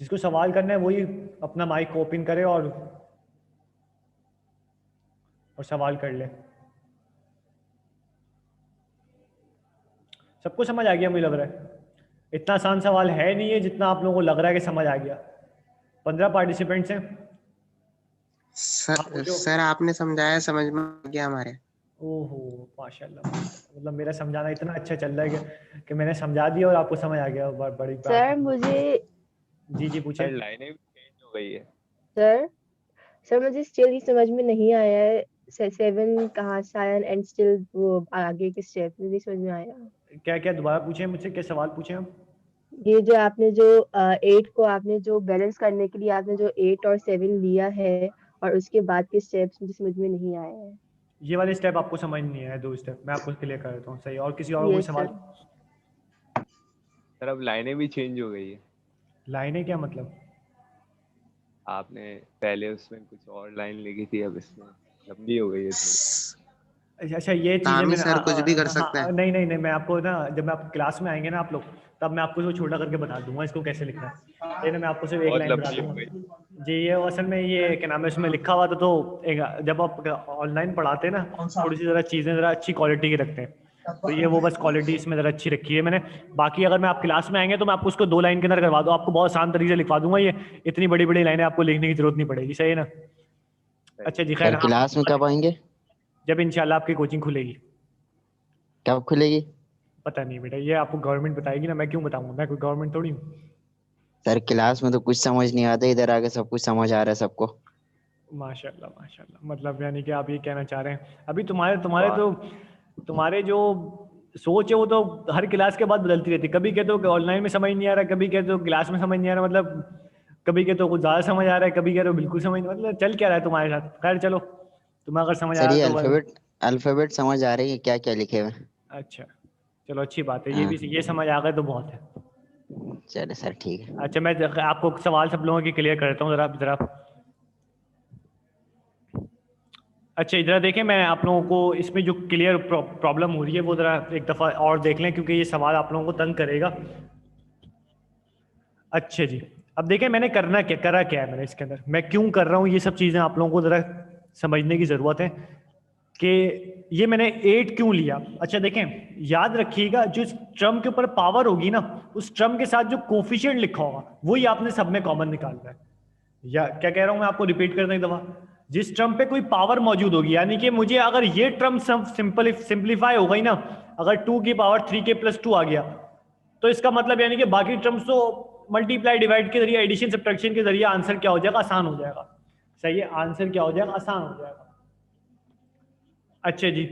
जिसको सवाल करना है वही अपना माइक ओपन करे और सवाल कर ले। सबको समझ आ गया मुझे लग रहा है, इतना आसान सवाल है नहीं है जितना आप लोगों को लग रहा है कि समझ आ गया। 15 पार्टिसिपेंट्स हैं। सर आपने समझाया, समझ में आ गया हमारे। ओहो माशाल्लाह, मतलब मेरा समझाना इतना अच्छा चल रहा है कि मैंने समझा दिया और आपको समझ आ गया। बड़ी बात। सर मुझे जी पूछे। लाइनें भी चेंज हो गई है सर मुझे स्टिल ही समझ में नहीं आया है 7 कहाँ से आया एंड स्टिल वो आगे के स्टेप नहीं समझ में आया। क्या क्या दोबारा पूछे मुझसे, क्या सवाल पूछे हम? ये जो आपने जो 8 को आपने जो बैलेंस करने के लिए आपने जो 8 और 7 लिया है और उसके बाद के स्टेप्स मुझे समझ में नहीं आया है। ये वाले स्टेप आपको समझ नहीं आया, 2 स्टेप मैं आपको क्लियर कर देता हूँ। सही, और किसी और कोई सवाल? सर अब लाइनें भी चेंज हो गई है। लाइनें क्या मतलब? आपने पहले उसमें कुछ और लाइन लिखी थी, अब इसमें लंबी हो गई है थोड़ी। अच्छा ये चीजें सर कुछ भी कर सकते हैं। नहीं मैं आपको ना, जब मैं आप क्लास में आएंगे ना आप लोग, तब मैं आपको इसको छोटा करके बता दूंगा इसको कैसे लिखना है। ये ना मैं आपको सिर्फ एक लाइन बता दूंगा जी। ये असल में ये क्या नाम है इसमें लिखा हुआ था, तो जब आप ऑनलाइन पढ़ाते हैं ना, थोड़ी सी जरा चीजें जरा अच्छी क्वालिटी की रखते हैं, तो ये वो बस क्वालिटी इसमें जरा अच्छी रखी है मैंने। बाकी अगर मैं आप क्लास में आएंगे तो मैं आपको उसको 2 लाइन के अंदर करवा दूँ, आपको बहुत आसान तरीके से लिखवा दूंगा। ये इतनी बड़ी बड़ी लाइनें आपको लिखने की जरूरत नहीं पड़ेगी। सही है ना? अच्छा जी, खैर क्लास में कब आएंगे? जब इंशाल्लाह आपकी कोचिंग खुलेगी। कब खुलेगी? पता नहीं बेटा, ये आपको गवर्नमेंट बताएगी ना, मैं क्यों बताऊंगा, मैं कोई गवर्नमेंट थोड़ी हूँ। सर क्लास में तो कुछ समझ नहीं आता, इधर आके सब कुछ समझ आ रहा है सबको। माशाल्लाह माशाल्लाह, मतलब यानी कि आप ये कहना चाह रहे हैं अभी तुम्हारे जो सोच है वो तो हर क्लास के बाद बदलती रहती है। कभी कहते हो कि ऑनलाइन में समझ नहीं आ रहा, कभी कहते हो क्लास में समझ नहीं आ रहा, मतलब कभी कहते हो कुछ ज्यादा समझ आ रहा है, कभी कहते हो बिल्कुल समझ नहीं, मतलब चल क्या रहा है तुम्हारे साथ। खैर चलो, तुम्हें अगर समझ आ रहा है तो अल्फाबेट समझ आ रही है, क्या क्या लिखे हुए। अच्छा चलो अच्छी बात है, ये समझ आ गए तो बहुत है। चलो सर ठीक है। अच्छा मैं आपको सवाल सब लोगों की क्लियर करता हूँ जरा। अच्छा इधर देखें, मैं आप लोगों को इसमें जो क्लियर प्रॉब्लम हो रही है वो जरा एक दफ़ा और देख लें, क्योंकि ये सवाल आप लोगों को तंग करेगा। अच्छा जी, अब देखें मैंने करा क्या है मैंने इसके अंदर, मैं क्यों कर रहा हूँ, ये सब चीज़ें आप लोगों को ज़रा समझने की ज़रूरत है कि ये मैंने 8 क्यों लिया। अच्छा देखें, याद रखिएगा जो टर्म के ऊपर पावर होगी ना, उस टर्म के साथ जो कोफिशिएंट लिखा होगा वही आपने सब में कॉमन निकालना है। या क्या कह रहा हूँ मैं, आपको रिपीट करना एक दफ़ा। जिस टर्म पे कोई पावर मौजूद होगी, यानी कि मुझे अगर ये टर्म सिंपलीफाई हो गई ना, अगर 2 की पावर 3k + 2 आ गया, तो इसका मतलब यानी कि बाकी टर्म्स तो मल्टीप्लाई डिवाइड के जरिए, एडिशन सब्ट्रैक्शन के जरिए आंसर क्या हो जाएगा, आसान हो जाएगा। सही है, आंसर क्या हो जाएगा, आसान हो जाएगा। अच्छा जी,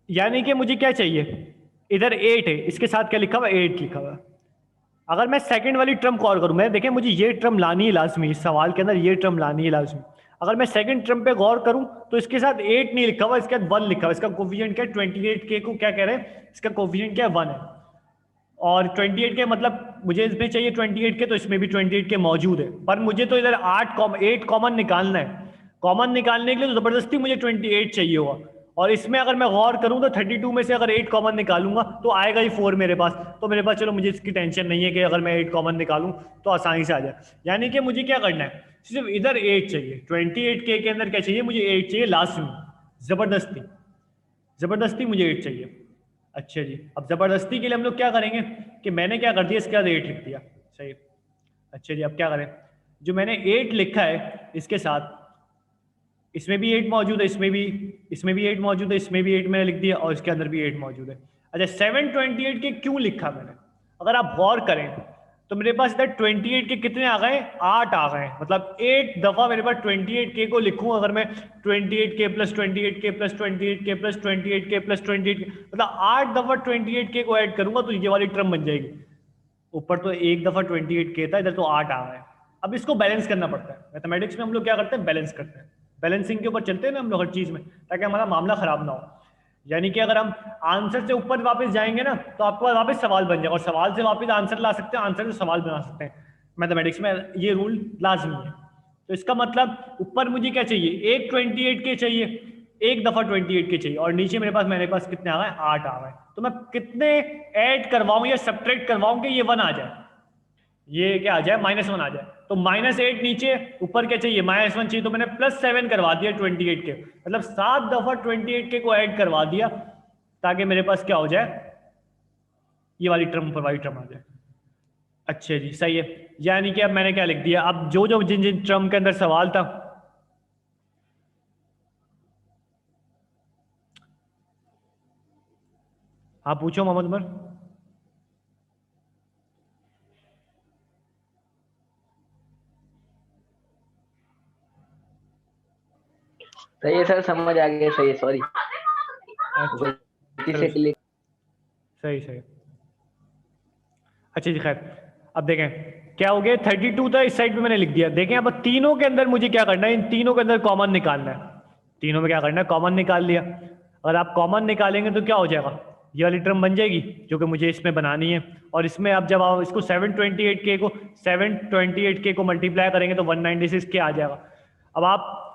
यानी कि मुझे क्या चाहिए, इधर 8 है, इसके साथ क्या लिखा हुआ, 8 लिखा हुआ। अगर मैं सेकंड वाली टर्म को और करूं, मैं देखें मुझे ये टर्म लानी है लाजमी, इस सवाल के अंदर ये टर्म लानी है लाजमी। अगर मैं सेकंड टर्म पे गौर करूं तो इसके साथ 8 नहीं लिखा हुआ, इसके साथ 1 लिखा हुआ। इसका कोफिशिएंट क्या है, 28k को क्या कह रहे हैं, इसका कोफिशिएंट क्या है, 1 है। और 28 के मतलब मुझे इसमें चाहिए 28 के, तो इसमें भी 28 के मौजूद है, पर मुझे तो इधर 8 कॉमन निकालना है। कॉमन निकालने के लिए तो ज़बरदस्ती मुझे 28 चाहिए होगा, और इसमें अगर मैं गौर करूं तो 32 में से अगर 8 कॉमन निकालूंगा तो आएगा ही 4 मेरे पास। तो मेरे पास चलो मुझे इसकी टेंशन नहीं है कि अगर मैं 8 कॉमन निकालूं तो आसानी से आ जाए। यानी कि मुझे क्या करना है, सिर्फ इधर 8 चाहिए, 28 के अंदर क्या चाहिए, मुझे 8 चाहिए लास्ट में, ज़बरदस्ती मुझे 8 चाहिए। अच्छा जी, अब ज़बरदस्ती के लिए हम लोग क्या करेंगे कि मैंने क्या कर दिया, इसके बाद 8 लिख दिया, सही। अच्छा जी, अब क्या करें, जो मैंने 8 लिखा है इसके साथ इसमें भी 8 मौजूद है, इसमें भी 8 मौजूद है, इसमें भी 8 मैंने लिख दिया, और इसके अंदर भी 8 मौजूद है। अच्छा, 728 के क्यों लिखा मैंने, अगर आप गौर करें तो मेरे पास इधर 28 के कितने आ गए, 8 आ गए, मतलब 8 दफ़ा मेरे पास 28 के को लिखूं अगर मैं 28 के प्लस 28 के प्लस 28 के प्लस 28 के प्लस 28 के, मतलब 8 दफ़ा 28 के को ऐड करूंगा तो ये वाली टर्म बन जाएगी। ऊपर तो एक दफ़ा 28 के था, इधर तो 8 आ गए। अब इसको बैलेंस करना पड़ता है, मैथमेटिक्स में हम लोग क्या करते हैं, बैलेंस करते हैं, बैलेंसिंग के ऊपर चलते हैं ना हम लोग हर चीज़ में, ताकि हमारा मामला ख़राब ना हो। यानी कि अगर हम आंसर से ऊपर वापस जाएंगे ना तो आपके पास वापस सवाल बन जाएगा, और सवाल से वापस आंसर ला सकते हैं, आंसर से सवाल बना सकते हैं। मैथमेटिक्स में ये रूल लाजमी है। तो इसका मतलब ऊपर मुझे क्या चाहिए, एक 28 के चाहिए, एक दफ़ा 28 के चाहिए, और नीचे मेरे पास कितने आ गए, 8 आ गए। तो मैं कितने ऐड करवाऊँ या सब्ट्रैक्ट करवाऊँ कि ये 1 आ जाए, ये क्या आ जाए, -1 आ जाए। तो -8 नीचे, ऊपर क्या चाहिए, -1 चाहिए, तो मैंने +7 करवा दिया 28 के, मतलब 7 दफ़ा 28 के को ऐड करवा दिया ताकि मेरे पास क्या हो जाए, ये वाली टर्म पर वाली टर्म आ जाए। अच्छा जी, सही है। यानी कि अब मैंने क्या लिख दिया, अब जो जिन जिन टर्म के अंदर सवाल था, आप पूछो मोहम्मद उमर। सही है सर, समझ आ गया, सही है, सॉरी। सही। अच्छा जी, खैर अब देखें क्या हो गया, 32 था, इस साइड पे मैंने लिख दिया। देखें अब तीनों के अंदर मुझे क्या करना है, इन तीनों के अंदर कॉमन निकालना है। तीनों में क्या करना है, कॉमन निकाल लिया। अगर आप कॉमन निकालेंगे तो क्या हो जाएगा, ये वाली टर्म बन जाएगी जो कि मुझे इसमें बनानी है। और इसमें अब जब आप इसको 728 के को मल्टीप्लाई करेंगे तो 196 के आ जाएगा। अब आप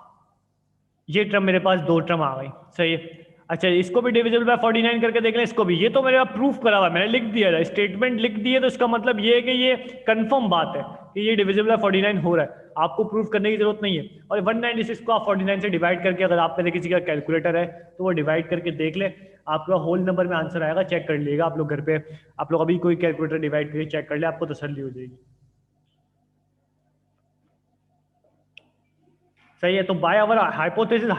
ये टर्म मेरे पास 2 टर्म आ गई, सही है। अच्छा, इसको भी डिविजिबल बाय 49 करके देख लें, इसको भी। ये तो मेरे पास प्रूफ करा हुआ है, मैंने लिख दिया, स्टेटमेंट लिख दिए, तो इसका मतलब ये है कि ये कंफर्म बात है कि ये डिविजिबल बाय 49 हो रहा है, आपको प्रूफ करने की जरूरत नहीं है। और 196 को आप 49 से डिवाइड करके, अगर आप में किसी का कैलकुलेटर है तो वो डिवाइड करके देख ले, आपका होल नंबर में आंसर आएगा, चेक कर लीजिएगा आप लोग घर पे, आप लोग अभी कोई कैलकुलेटर डिवाइड करके चेक कर ले, आपको तसल्ली हो जाएगी। सही है। तो बाय आवर हाइपोथेसिस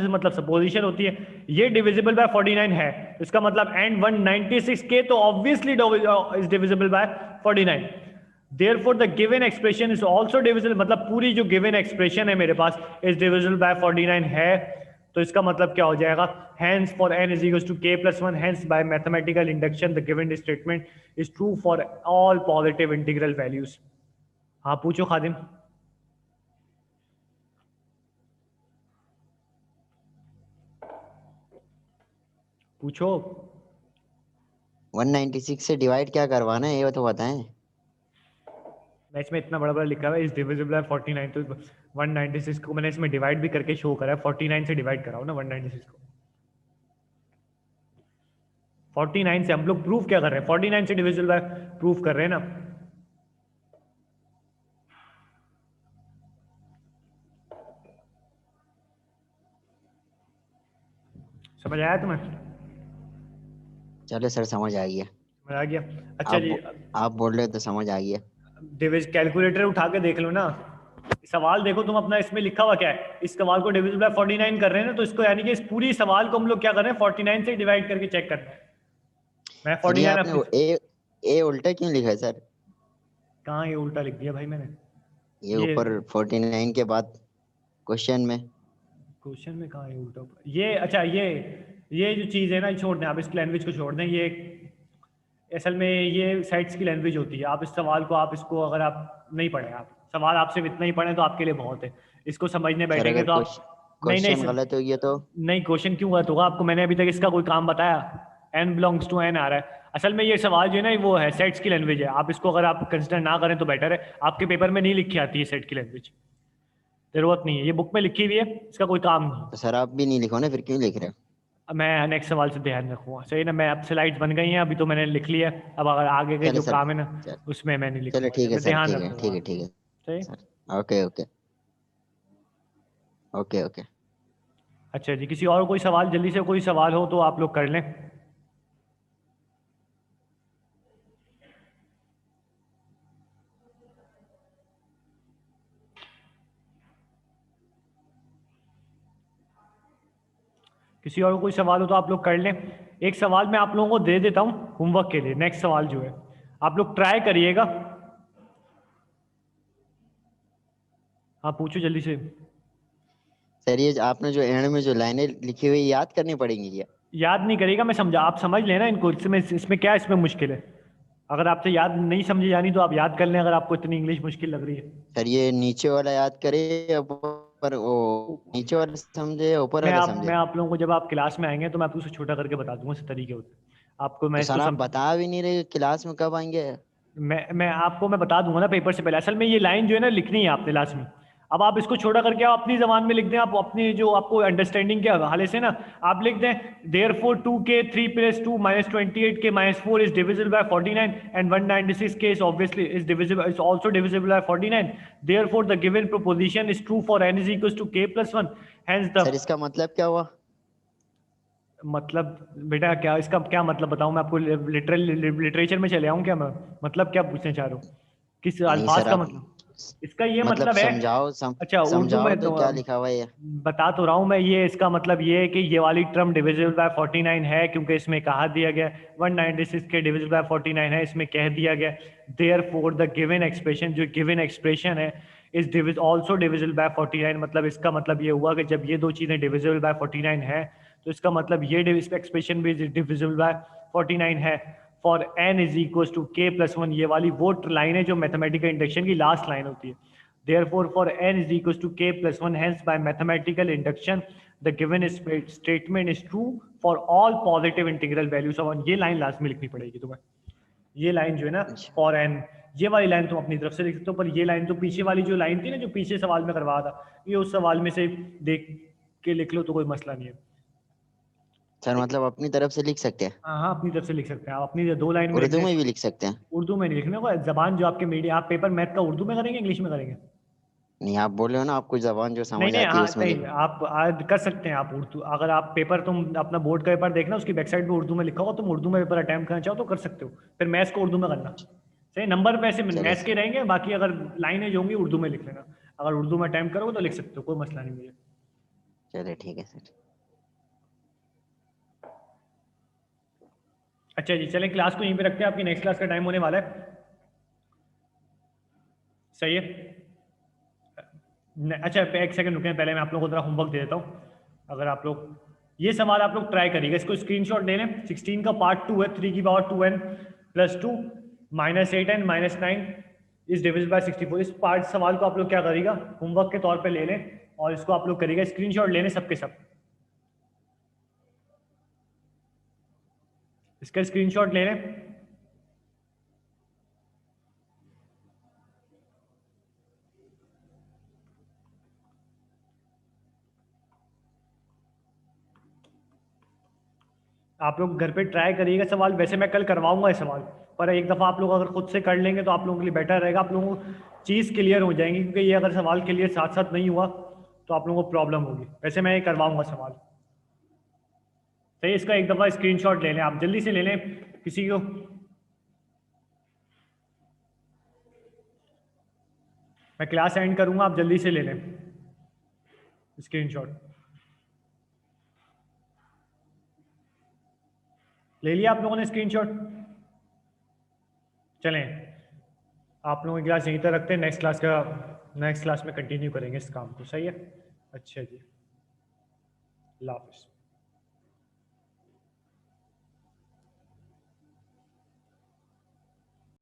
मतलब सपोजिशन होती है, ये डिविजिबल बाय 49 है, इसका मतलब एंड 196 के तो obviously is divisible by 49। Therefore the given expression is also divisible, मतलब पूरी जो गिवन एक्सप्रेशन है मेरे पास इज डिविजिबल बाय 49 है। तो इसका मतलब क्या हो जाएगा, hence for n is equal to k+1, hence by mathematical induction the given statement is true for all positive integral values. हाँ पूछो खादिम। पूछो। 196 से डिवाइड क्या करवाना है ये तो बताएं। मैच में इतना बड़ा बड़ा लिखा हुआ है इस डिविजिबल बाय 49, तो 196 को मैंने इसमें डिवाइड भी करके शो करा है, 49 से डिवाइड कराओ ना 196 को। 49 से हम लोग प्रूफ क्या कर रहे हैं, 49 से डिविजिबल बाय प्रूफ कर रहे हैं ना। समझ आया तुम्हें? चलो सर, समझ आ गया। समझ आ गया। अच्छा जी, आप बोल रहे हो तो समझ आ गया। कैलकुलेटर उठा के देख लो ना, सवाल देखो तुम अपना, इसमें लिखा हुआ क्या है, इस सवाल को डिविजिबल बाय 49 कर रहे हैं ना, तो इसको यानी कि इस पूरी सवाल को हम लोग क्या कर रहे हैं, 49 से डिवाइड करके चेक करना है। मैं 49 आपने ए उल्टा क्यों लिखा है सर? कहाँ ये उल्टा लिख दिया भाई मैंने? ये ऊपर 49 के बाद क्वेश्चन में कहाँ ये उल्टा? ये अच्छा, ये जो चीज़ है ना, छोड़ दें आप, इस लैंग्वेज को छोड़ दें। ये असल में ये सेट्स की लैंग्वेज होती है। आप इस सवाल को, आप इसको अगर आप नहीं पढ़े, आप सवाल आप सिर्फ इतना ही पढ़े तो आपके लिए बहुत है। इसको समझने बैठेंगे तो आप क्वेश्चन गलत हो गया तो नहीं, क्वेश्चन क्यों गलत होगा? आपको मैंने अभी तक इसका कोई काम बताया? n बिलोंग्स टू n आ रहा है, असल में ये सवाल जो है ना वो है सेट्स की लैंग्वेज है, आप इसको अगर आप कंसिडर ना करें तो बेटर है। आपके पेपर में नहीं लिखी आती है सेट की लैंग्वेज, जरूरत नहीं है, ये बुक में लिखी हुई है, इसका कोई काम नहीं। तो सर आप भी नहीं लिखो ना, फिर क्यों लिख रहे हो? मैं नेक्स्ट सवाल से ध्यान रखूंगा, सही ना। मैं अब स्लाइड्स बन गई हैं, अभी तो मैंने लिख लिया, अब अगर आगे के चलो जो सर, काम है ना चलो उसमें मैं नहीं चलो लिखूंगा, ठीक है मैं सर, ध्यान ठीक है, ठीक रखूंगा। है, ठीक है सही। Sir. Okay okay okay okay. अच्छा जी, किसी और कोई सवाल, जल्दी से कोई सवाल हो तो आप लोग कर लें। किसी और कोई सवाल हो तो आप लोग कर लें। एक सवाल मैं आप लोगों को दे देता हूँ होमवर्क के लिए, नेक्स्ट सवाल जो है आप लोग ट्राई करिएगा। हाँ पूछो जल्दी से। सर ये आपने जो एंड में जो लाइनें लिखी हुई याद करनी पड़ेंगी क्या? याद नहीं करेगा, मैं समझा, आप समझ लेना इनको, इसमें क्या इसमें मुश्किल है? अगर आपसे याद नहीं समझी जानी तो आप याद कर लें, अगर आपको इतनी इंग्लिश मुश्किल लग रही है। सर ये नीचे वाला याद करे या ऊपर, वो नीचे वाला समझे या ऊपर वाला समझे? मैं आप लोगों को जब आप क्लास में आएंगे तो मैं आपको उसे छोटा करके बता दूंगा, इस तरीके होते हैं। आपको मैं तो इसको सर आप बता भी नहीं रहे, क्लास में कब आएंगे? मैं बता दूंगा ना पेपर से पहले। असल में ये लाइन जो है ना लिखनी है आपने लास्ट में, अब आप इसको छोटा करके आप अपनी जबान में लिख दें, आप अपनी जो आपको अंडरस्टैंडिंग के हवाले से ना आप लिख दें therefore 2k 3 + 2 - 28k - 4 is divisible by 49 and 196k is obviously is divisible, is also divisible by 49। Therefore the given proposition is true for n = k + 1, hence the. Sir इसका मतलब क्या हुआ? मतलब बेटा क्या इसका क्या मतलब बताऊं मैं आपको? लिटरेचर में चले आऊं क्या मैं? मतलब क्या पूछना चाह रहा हूँ, किस नहीं अल्फाज सर का आप मतलब? इसका ये मतलब मतलब है। समझाओ, अच्छा उर्दू समझाओ में तो तो क्या लिखा हुआ है ये? बता तो रहा हूँ मैं, ये इसका मतलब ये है कि ये वाली टर्म डिविजिबल बाय 49 है, क्योंकि इसमें कहा दिया गया 196 के डिविजिबल बाय 49 है, इसमें कह दिया गया देयरफॉर द गिवन एक्सप्रेशन, जो गिवन एक्सप्रेशन है इज आल्सो डिविजिबल बाय 49। मतलब इसका मतलब ये हुआ कि जब ये दो चीज़ें डिविजिबल बाय 49 है तो इसका मतलब ये एक्सप्रेशन भी डिविजिबल बाय 49 है। फॉर n = k + 1, ये वाली वो लाइन है जो मैथमेटिकल इंडक्शन की लास्ट लाइन होती है। Therefore, for n = k + 1, hence by mathematical induction, the given statement is true for all positive integral values of 1। ये लाइन लास्ट में लिखनी पड़ेगी तुम्हें, ये लाइन जो है ना for n, ये वाली लाइन तुम अपनी तरफ से लिख सकते हो, पर ये लाइन तो पीछे वाली जो लाइन थी ना जो पीछे सवाल में करवाया था, ये उस सवाल में से देख के लिख लो तो कोई मसला नहीं है। सर मतलब अपनी तरफ से लिख सकते हैं? हाँ हाँ अपनी तरफ से लिख सकते हैं आप, अपनी दो लाइन में लिख उर्दू दें। में भी लिख सकते हैं? उर्दू में नहीं लिखने को, जबान जो आपके मीडिया, आप पेपर मैथ का उर्दू में करेंगे इंग्लिश में करेंगे? नहीं आप बोल रहे हो ना आपको जबान जो नहीं समझ नहीं आती है हाँ उसमें नहीं, आप आज कर सकते हैं आप उर्दू, अगर आप पेपर तुम अपना बोर्ड का पेपर देखना उसकी बैक साइड पे उर्दू में लिखा होगा, तुम उर्दू में पेपर अटेम्प्ट करना चाहो तो कर सकते हो, फिर मैथ्स को उर्दू में करना। सही, नंबर वैसे चलिए मैथ्स के सर, रहेंगे, बाकी अगर लाइनें जो होंगी उर्दू में लिख लेना, अगर उर्दू में अटेम्प्ट करोगे तो लिख सकते हो, कोई मसला नहीं मुझे। चलिए ठीक है सर। अच्छा जी चलें, क्लास को यहीं पे रखते हैं, आपकी नेक्स्ट क्लास का टाइम होने वाला है। सही है। अच्छा एक सेकंड रुकें, पहले मैं आप लोगों को जरा होमवर्क दे देता हूँ। अगर आप लोग ये सवाल आप लोग ट्राई करिएगा, इसको स्क्रीनशॉट ले लें। 16 का पार्ट 2 है, 3 की power 2n + 2 - 8n - 9 is divisible bye 64। इस पार्ट सवाल को आप लोग क्या करिएगा, होमवर्क के तौर पे ले लें और इसको आप लोग करिएगा, स्क्रीनशॉट ले लें सबके सब, इसका स्क्रीनशॉट ले लें। आप लोग घर पे ट्राई करिएगा सवाल, वैसे मैं कल करवाऊंगा ये सवाल, पर एक दफ़ा आप लोग अगर खुद से कर लेंगे तो आप लोगों के लिए बेटर रहेगा, आप लोगों को चीज़ क्लियर हो जाएंगी, क्योंकि ये अगर सवाल क्लियर साथ साथ नहीं हुआ तो आप लोगों को प्रॉब्लम होगी। वैसे मैं ये करवाऊंगा सवाल। सही, इसका एक दफ़ा स्क्रीनशॉट ले लें, आप जल्दी से ले लें किसी को। मैं क्लास एंड करूंगा, आप जल्दी से ले लें स्क्रीनशॉट। ले लिया आप लोगों ने स्क्रीनशॉट? चलें आप लोगों की क्लास यहीं तक रखते हैं, नेक्स्ट क्लास में कंटिन्यू करेंगे इस काम को। सही है, अच्छा जी, अल्लाह हाफ़िज़।